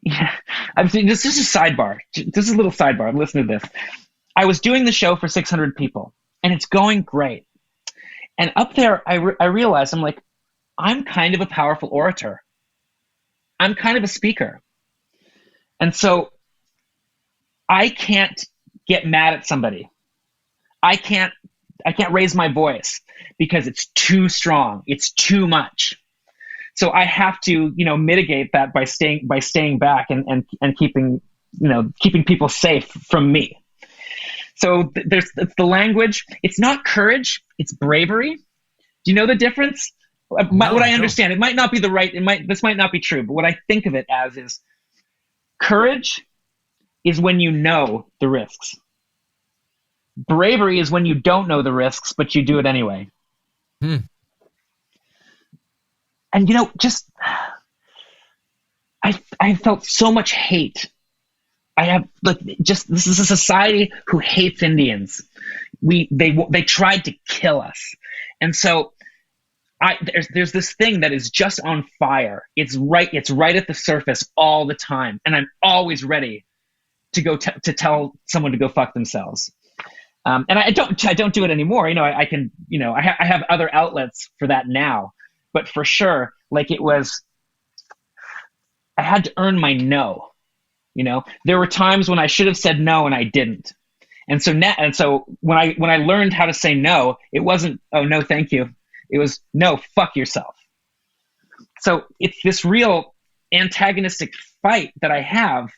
This is a sidebar. This is a little sidebar. Listen to this. I was doing the show for 600 people, and it's going great. And up there, I realized, I'm like, I'm kind of a powerful orator. I'm kind of a speaker. And so I can't get mad at somebody. I can't raise my voice because it's too strong. It's too much. So I have to, mitigate that by staying back and keeping people safe from me. So it's the language. It's not courage. It's bravery. Do you know the difference?
No,
what I understand, it might not be this might not be true, but what I think of it as is courage is when you know the risks. Bravery is when you don't know the risks, but you do it anyway. And I felt so much hate. I have this is a society who hates Indians. They tried to kill us, and so there's this thing that is just on fire. It's right at the surface all the time, and I'm always ready to go to tell someone to go fuck themselves. And I don't do it anymore. I can I have other outlets for that now, but for sure, I had to earn my no. There were times when I should have said no and I didn't. And so when I learned how to say no, it wasn't, oh no, thank you. It was, no, fuck yourself. So it's this real antagonistic fight that I have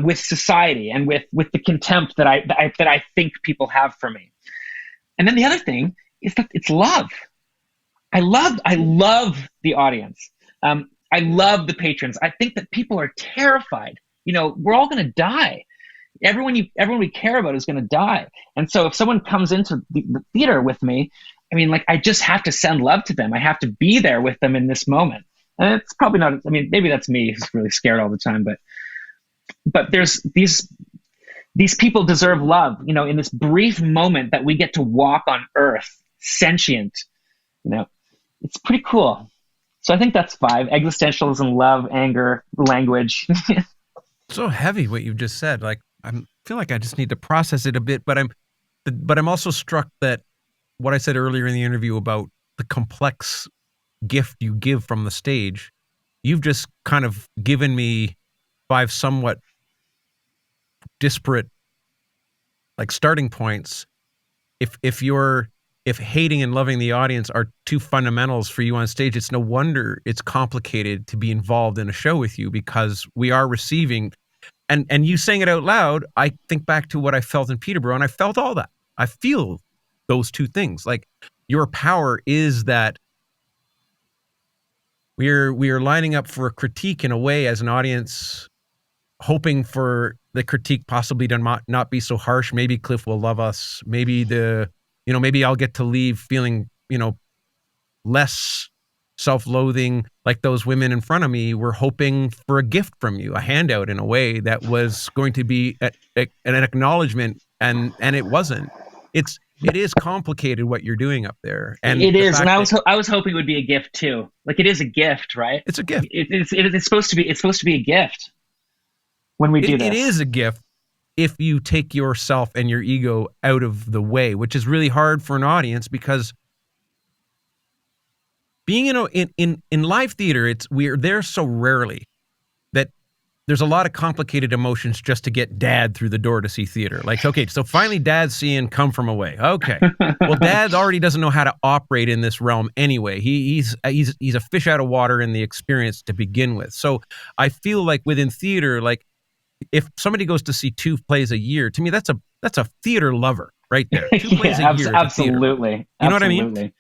with society and with the contempt that I think people have for me. And then the other thing is that it's love. I love the audience. I love the patrons. I think that people are terrified. We're all going to die. Everyone we care about is going to die. And so if someone comes into the theater with me, I just have to send love to them. I have to be there with them in this moment. And it's probably not, maybe that's me who's really scared all the time, but there's these people deserve love, in this brief moment that we get to walk on earth, sentient, it's pretty cool. So I think that's 5: existentialism, love, anger, language.
So heavy what you've just said. I feel like I just need to process it a bit, but I'm also struck that what I said earlier in the interview about the complex gift you give from the stage, you've just kind of given me 5 somewhat disparate starting points. If hating and loving the audience are 2 fundamentals for you on stage, it's no wonder it's complicated to be involved in a show with you, because we are receiving, and you saying it out loud, I think back to what I felt in Peterborough, and I felt all that. I feel those 2 things. Your power is that we are lining up for a critique in a way as an audience, hoping for the critique possibly to not be so harsh. Maybe Cliff will love us. Maybe maybe I'll get to leave feeling, less self-loathing like those women in front of me were hoping for a gift from you, a handout in a way that was going to be an acknowledgement, and it wasn't. It is complicated what you're doing up there. And
it is. And I was hoping it would be a gift too. It is a gift, right?
It's a gift.
It's supposed to be a gift when we do this.
It is a gift if you take yourself and your ego out of the way, which is really hard for an audience, because being in live theater, we're there so rarely that there's a lot of complicated emotions just to get Dad through the door to see theater. Okay, so finally Dad's seeing Come From Away. Okay, well, Dad already doesn't know how to operate in this realm anyway. He's a fish out of water in the experience to begin with. So I feel like within theater, if somebody goes to see 2 plays a year, to me that's a theater lover right there. 2 plays a year.
Absolutely.
You know what I mean?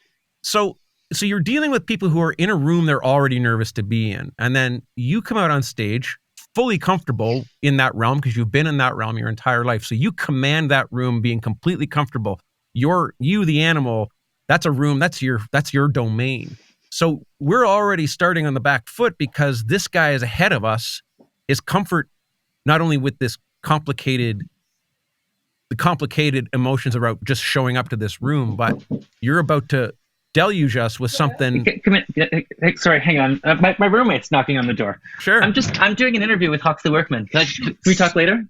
So you're dealing with people who are in a room they're already nervous to be in, and then you come out on stage fully comfortable in that realm because you've been in that realm your entire life. So you command that room being completely comfortable. You, the animal, that's a room, that's your domain. So we're already starting on the back foot because this guy is ahead of us. His comfort, not only with the complicated emotions about just showing up to this room, but you're about to deluge us with something.
Come in. Sorry, hang on. My roommate's knocking on the door.
Sure.
I'm doing an interview with Huff the Workman. Can we talk later?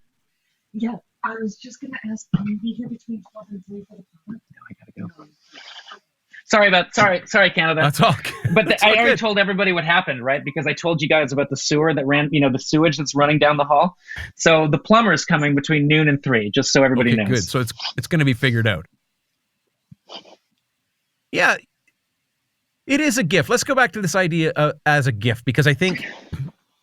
Yeah, I was just going to ask, can you be here between 12 and 3 for the comment?
No, I gotta go. Sorry, Canada.
That's all.
But I already told everybody what happened, right? Because I told you guys about the sewer that ran, the sewage that's running down the hall. So the plumber's coming between noon and 3, just so everybody knows.
Good. So it's going to be figured out. Yeah, it is a gift. Let's go back to this idea as a gift, because I think,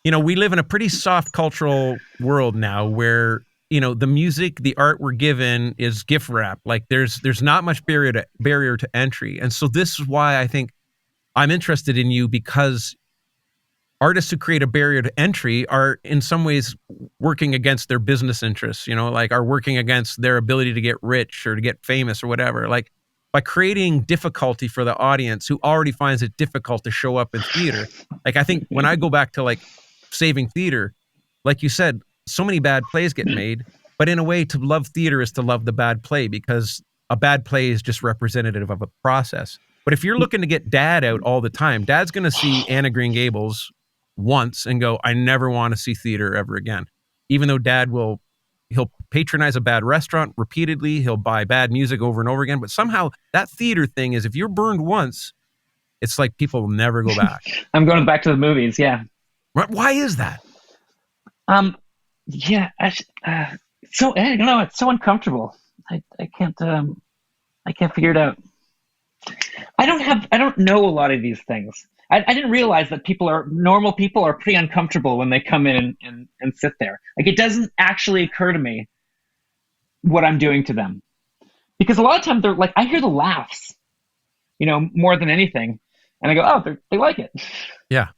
we live in a pretty soft cultural world now where, the music, the art we're given is gift wrap. Like there's not much barrier to entry. And so this is why I think I'm interested in you, because artists who create a barrier to entry are in some ways working against their business interests, are working against their ability to get rich or to get famous or whatever. Like by creating difficulty for the audience who already finds it difficult to show up in theater. Like I think when I go back to like saving theater, like you said, so many bad plays get made, but in a way to love theater is to love the bad play, because a bad play is just representative of a process. But if you're looking to get dad out all the time, dad's going to see Anne of Green Gables once and go, I never want to see theater ever again. Even though he'll patronize a bad restaurant repeatedly, he'll buy bad music over and over again. But somehow that theater thing is, if you're burned once, it's like people will never go back.
I'm going back to the movies. Yeah.
Why is that?
Yeah, I don't know. It's so uncomfortable. I can't figure it out. I don't know a lot of these things. I didn't realize that normal people are pretty uncomfortable when they come in and sit there. Like it doesn't actually occur to me what I'm doing to them, because a lot of times they're like, I hear the laughs, more than anything, and I go, oh, they like it.
Yeah.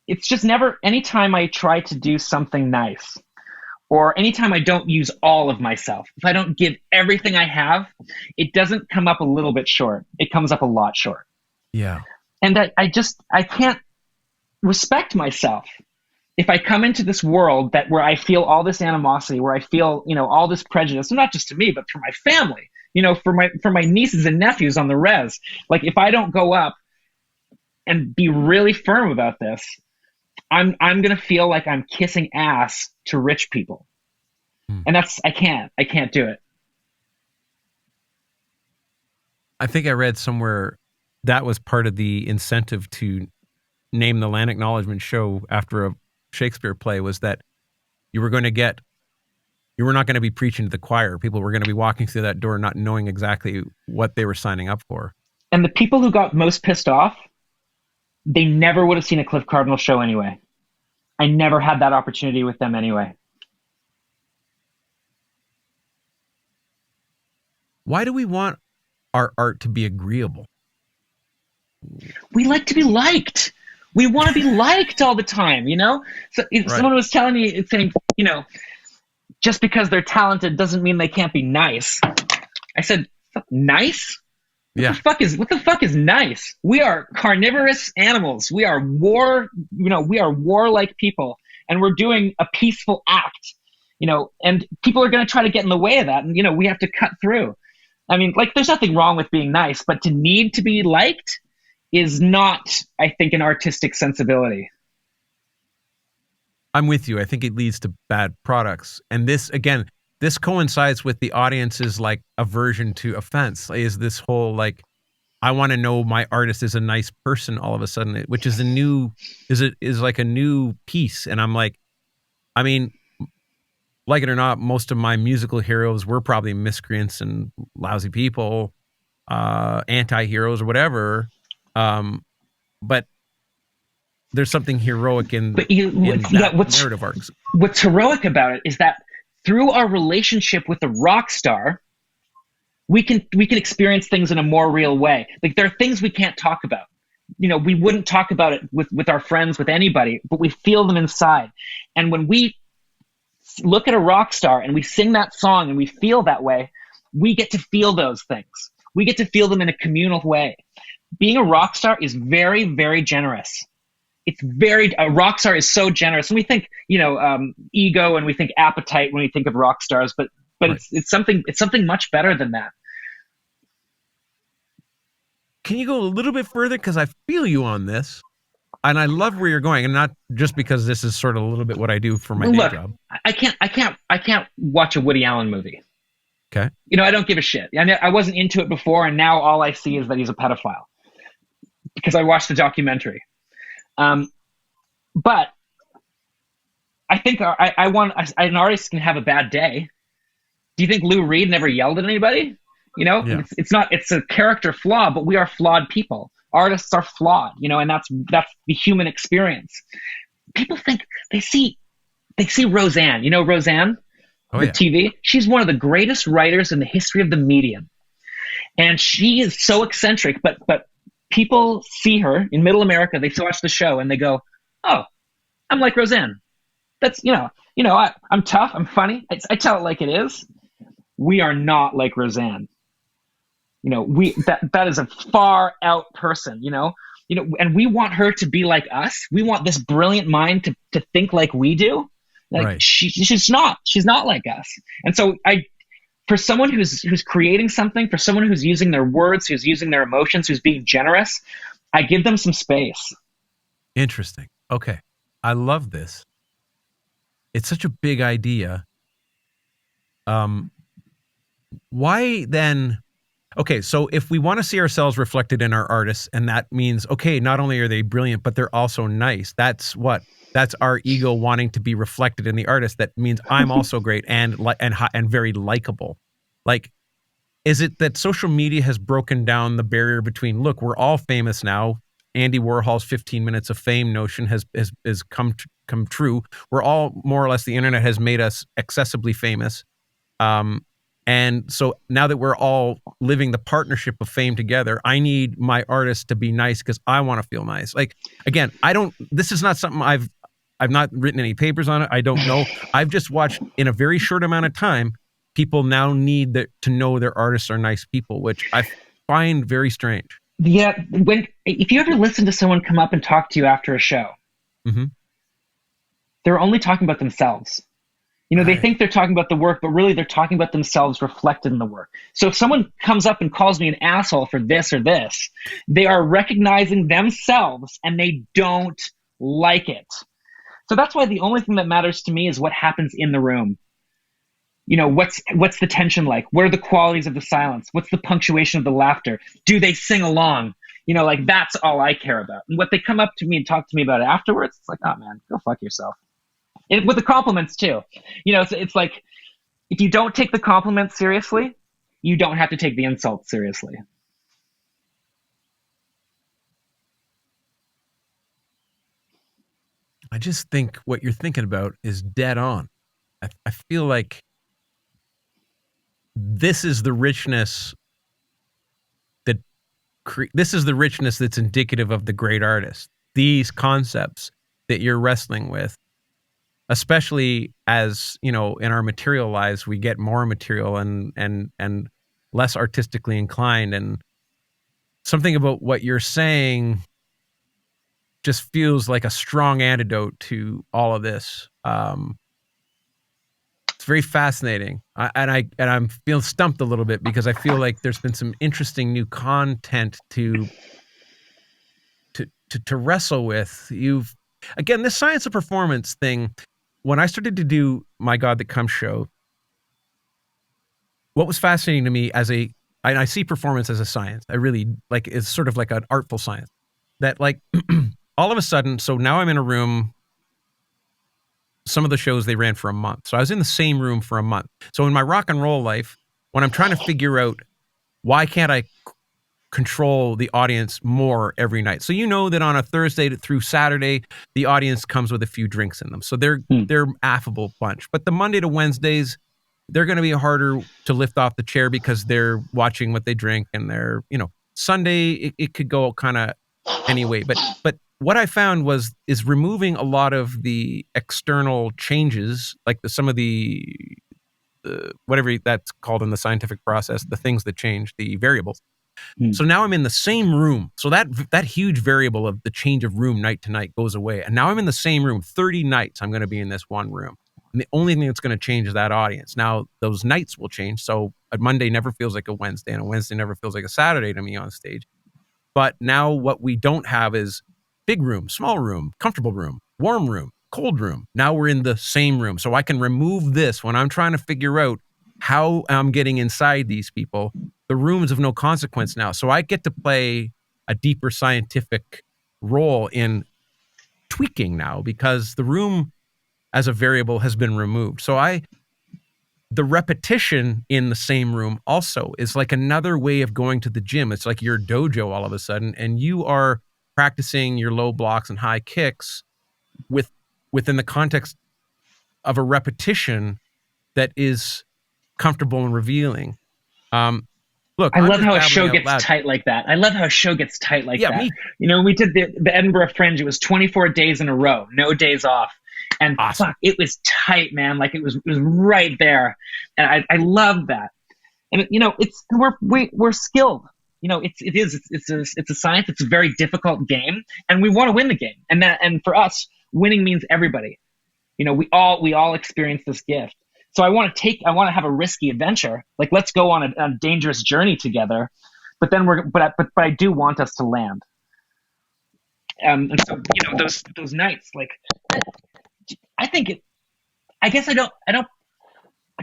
It's just never, anytime I try to do something nice, or anytime I don't use all of myself, if I don't give everything I have, it doesn't come up a little bit short. It comes up a lot short.
Yeah.
And I can't respect myself if I come into this world where I feel all this animosity, where I feel, all this prejudice, not just to me, but for my family, for my nieces and nephews on the res. Like if I don't go up and be really firm about this, I'm going to feel like I'm kissing ass to rich people. And I can't do it.
I think I read somewhere that was part of the incentive to name the Land Acknowledgement show after a Shakespeare play, was that you were not going to be preaching to the choir. People were going to be walking through that door not knowing exactly what they were signing up for.
And the people who got most pissed off, they never would have seen a Cliff Cardinal show anyway. I never had that opportunity with them anyway.
Why do we want our art to be agreeable?
We like to be liked. We want to be liked all the time, So if someone was telling me, saying, just because they're talented doesn't mean they can't be nice. I said, nice?
Yeah.
What the fuck is nice? We are carnivorous animals. We are warlike people, and we're doing a peaceful act, and people are going to try to get in the way of that. And, we have to cut through. I mean, like, there's nothing wrong with being nice, but to need to be liked is not, I think, an artistic sensibility.
I'm with you. I think it leads to bad products. And this coincides with the audience's like aversion to offense. Is this whole like, I want to know my artist is a nice person all of a sudden, which is like a new piece. And I'm like, I mean, like it or not, most of my musical heroes were probably miscreants and lousy people, anti-heroes or whatever. But there's something heroic in narrative arcs.
What's heroic about it is that through our relationship with the rock star, we can experience things in a more real way. Like there are things we can't talk about. we wouldn't talk about it with our friends, with anybody, but we feel them inside. And when we look at a rock star and we sing that song and we feel that way, we get to feel those things. We get to feel them in a communal way. Being a rock star is very, very generous. A rock star is so generous. And we think, ego, and we think appetite when we think of rock stars, but right. it's something much better than that.
Can you go a little bit further? Because I feel you on this, and I love where you're going, and not just because this is sort of a little bit what I do for my day job.
I can't watch a Woody Allen movie.
Okay.
I don't give a shit. I wasn't into it before, and now all I see is that he's a pedophile because I watched the documentary. But I think an artist can have a bad day. Do you think Lou Reed never yelled at anybody? Yeah. It's a character flaw, but we are flawed people. Artists are flawed, and that's the human experience. People think they see Roseanne, Roseanne, TV. She's one of the greatest writers in the history of the medium. And she is so eccentric, but people see her in middle America, they watch the show and they go, "Oh, I'm like Roseanne." That's, I'm tough, I'm funny. I tell it like it is. We are not like Roseanne. That is a far out person, and we want her to be like us. We want this brilliant mind to think like we do. Right. She's not like us. And so for someone who's creating something, for someone who's using their words, who's using their emotions, who's being generous, I give them some space.
Interesting. Okay. I love this. It's such a big idea. Why then? Okay, so if we want to see ourselves reflected in our artists, and that means, okay, not only are they brilliant, but they're also nice. That's our ego wanting to be reflected in the artist. That means I'm also great and very likable. Like, is it that social media has broken down the barrier between, look, we're all famous now. Andy Warhol's 15 minutes of fame notion has come true. We're all more or less, the internet has made us accessibly famous. And so now that we're all living the partnership of fame together, I need my artist to be nice because I want to feel nice. Like, again, this is not something I've not written any papers on it. I don't know. I've just watched in a very short amount of time, people now need to know their artists are nice people, which I find very strange.
Yeah. If you ever listen to someone come up and talk to you after a show, mm-hmm. they're only talking about themselves. They think they're talking about the work, but really they're talking about themselves reflected in the work. So if someone comes up and calls me an asshole for this or this, they are recognizing themselves and they don't like it. So that's why the only thing that matters to me is what happens in the room. What's the tension like? What are the qualities of the silence? What's the punctuation of the laughter? Do they sing along? That's all I care about. And what they come up to me and talk to me about afterwards, it's like, oh man, go fuck yourself. With the compliments too. It's like, if you don't take the compliments seriously, you don't have to take the insults seriously.
I just think what you're thinking about is dead on. I feel like this is the richness that's indicative of the great artist. These concepts that you're wrestling with, especially as, in our material lives, we get more material and less artistically inclined, and something about what you're saying just feels like a strong antidote to all of this. It's very fascinating. I'm feeling stumped a little bit because I feel like there's been some interesting new content to wrestle with. Again, this science of performance thing, when I started to do My God That Comes show, what was fascinating to me I see performance as a science. I really it's sort of like an artful science that all of a sudden, so now I'm in a room, some of the shows they ran for a month. So I was in the same room for a month. So in my rock and roll life, when I'm trying to figure out why can't I control the audience more every night. So that on a Thursday through Saturday, the audience comes with a few drinks in them. So they're affable bunch. But the Monday to Wednesdays, they're going to be harder to lift off the chair because they're watching what they drink, and they're, Sunday, it could go kind of anyway. But what I found is removing a lot of the external changes, like some of the whatever that's called in the scientific process, the things that change, the variables. So now I'm in the same room. So that huge variable of the change of room night to night goes away. And now I'm in the same room. 30 nights I'm going to be in this one room. And the only thing that's going to change is that audience. Now those nights will change. So a Monday never feels like a Wednesday, and a Wednesday never feels like a Saturday to me on stage. But now what we don't have is big room, small room, comfortable room, warm room, cold room. Now we're in the same room. So I can remove this when I'm trying to figure out how I'm getting inside these people. The room is of no consequence now. So I get to play a deeper scientific role in tweaking now, because the room as a variable has been removed. So the repetition in the same room also is like another way of going to the gym. It's like your dojo all of a sudden, and you are practicing your low blocks and high kicks within the context of a repetition that is comfortable and revealing. Look,
I
I'm
love
just
how a
babbling
show
out
gets
loud.
tight like that. I love how a show gets tight like that.
Me.
You know, we did the Edinburgh Fringe. It was 24 days in a row, no days off. And
Awesome.
fuck, it was tight, man. Like it was right there. And I love that. And you know, we're skilled. You know, it's a science. It's a very difficult game, and we want to win the game. And for us, winning means everybody. You know, we all experience this gift. So I want to have a risky adventure. Like, let's go on a dangerous journey together. But then but I do want us to land. And so, you know, those nights, like, I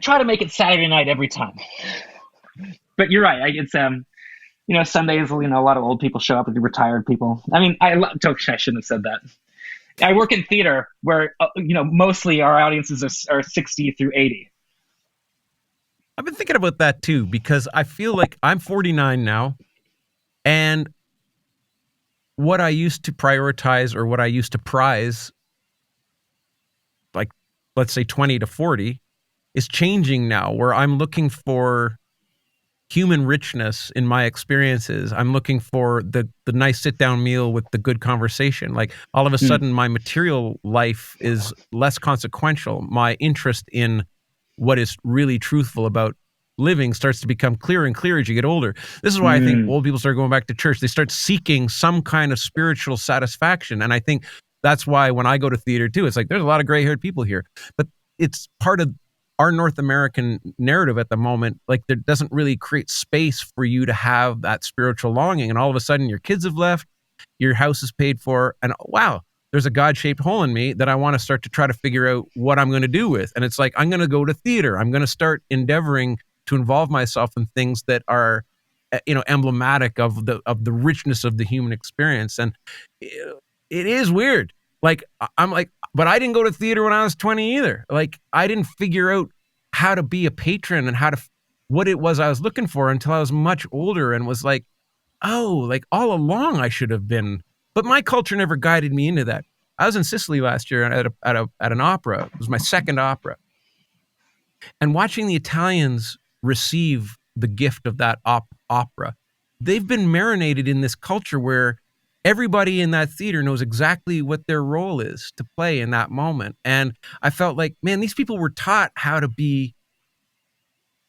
try to make it Saturday night every time. But you're right. It's, you know, Sundays, you know, a lot of old people show up, and retired people. I mean, I shouldn't have said that. I work in theater where, you know, mostly our audiences are 60 through 80.
I've been thinking about that too, because I feel like I'm 49 now, and what I used to prioritize or what I used to prize, like, let's say 20 to 40, is changing now, where I'm looking for human richness in my experiences. I'm looking for the nice sit-down meal with the good conversation. Like, all of a sudden, my material life is less consequential. My interest in what is really truthful about living starts to become clearer and clearer as you get older. This is why I think old people start going back to church. They start seeking some kind of spiritual satisfaction. And I think that's why when I go to theater too, it's like, there's a lot of gray-haired people here. But it's part of our North American narrative at the moment. Like, there doesn't really create space for you to have that spiritual longing. And all of a sudden your kids have left, your house is paid for, and wow, there's a God-shaped hole in me that I want to start to try to figure out what I'm going to do with. And it's like, I'm going to go to theater. I'm going to start endeavoring to involve myself in things that are, you know, emblematic of the richness of the human experience. And it is weird. Like, I'm like, but I didn't go to theater when I was 20 either. Like, I didn't figure out how to be a patron and what it was I was looking for until I was much older, and was like, oh, like, all along I should have been. But my culture never guided me into that. I was in Sicily last year at an opera. It was my second opera. And watching the Italians receive the gift of that opera, they've been marinated in this culture where everybody in that theater knows exactly what their role is to play in that moment. And I felt like, man, these people were taught how to be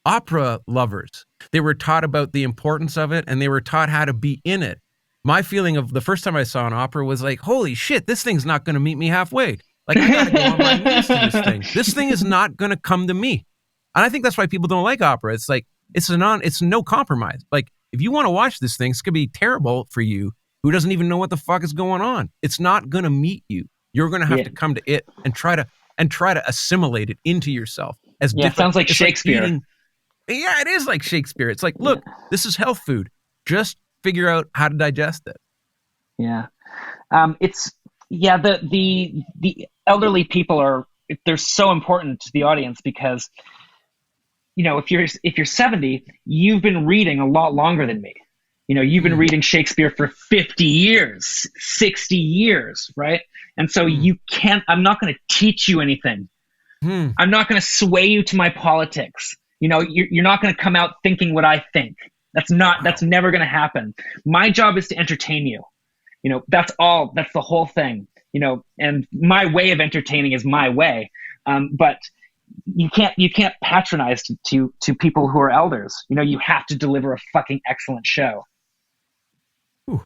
opera lovers. They were taught about the importance of it, and they were taught how to be in it. My feeling of the first time I saw an opera was like, holy shit, this thing's not going to meet me halfway. Like, I got to go on my knees to this thing. This thing is not going to come to me. And I think that's why people don't like opera. It's like, it's no compromise. Like, if you want to watch this thing, it's going to be terrible for you, who doesn't even know what the fuck is going on. It's not going to meet you. You're going to have to come to it and try to assimilate it into yourself. As
it sounds like Shakespeare.
Like it is like Shakespeare. It's like, look, this is health food. Just figure out how to digest it.
Yeah. The elderly people they're so important to the audience, because, you know, if you're 70, you've been reading a lot longer than me. You know, you've been reading Shakespeare for 50 years, 60 years, right? And so I'm not going to teach you anything. I'm not going to sway you to my politics. You know, you're not going to come out thinking what I think. That's never going to happen. My job is to entertain you. That's all. That's the whole thing. And my way of entertaining is my way. But you can't patronize to people who are elders. You have to deliver a fucking excellent show.
Ooh.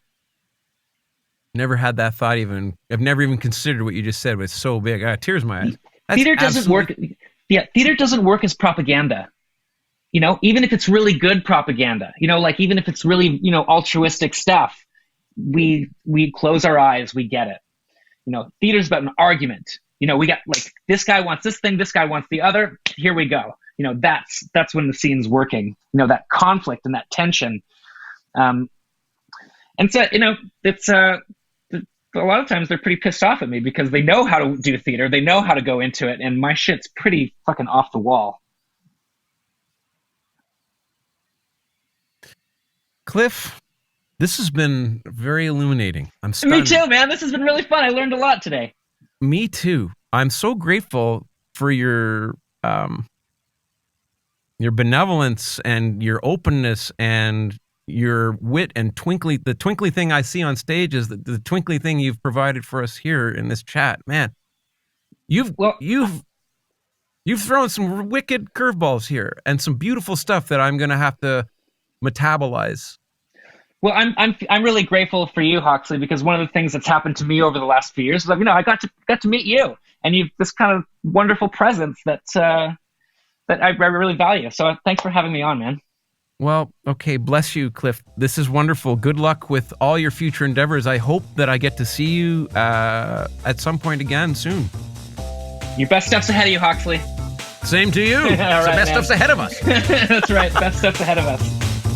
Never had that thought even. I've never even considered what you just said, but it's so big. I got tears in my eyes.
Theater doesn't work. Yeah, theater doesn't work as propaganda. Even if it's really good propaganda, like even if it's really, altruistic stuff, we close our eyes, we get it. Theater's about an argument. We got like, this guy wants this thing, this guy wants the other. Here we go. That's when the scene's working. That conflict and that tension. And so, it's a lot of times they're pretty pissed off at me because they know how to do theater, they know how to go into it, and my shit's pretty fucking off the wall.
Cliff, this has been very illuminating. I'm stunned.
Me too, man. This has been really fun. I learned a lot today.
Me too. I'm so grateful for your benevolence and your openness and your wit and twinkly. The twinkly thing I see on stage is the twinkly thing you've provided for us here in this chat. Man, you've thrown some wicked curveballs here and some beautiful stuff that I'm going to have to metabolize.
Well, I'm really grateful for you, Huxley, because one of the things that's happened to me over the last few years is I got to meet you, and you've this kind of wonderful presence that I really value. So thanks for having me on, man.
Well, okay, bless you, Cliff. This is wonderful. Good luck with all your future endeavors. I hope that I get to see you at some point again soon.
Your best stuff's ahead of you, Huxley.
Same to you. The best stuff's ahead of us.
That's right. Best stuff's ahead of us.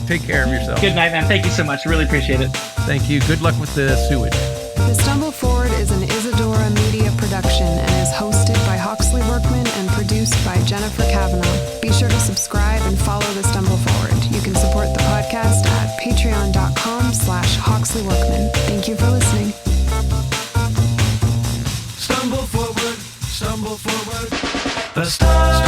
Take care of yourself.
Good night, man. Thank you so much. Really appreciate it.
Thank you. Good luck with the sewage.
The Stumble Forward is an Isadora Media production and is hosted by Huxley Workman and produced by Jennifer Kavanaugh. Be sure to subscribe and follow The Stumble Forward. You can support the podcast at patreon.com/Huxley Workman. Thank you for listening.
Stumble forward, the stars.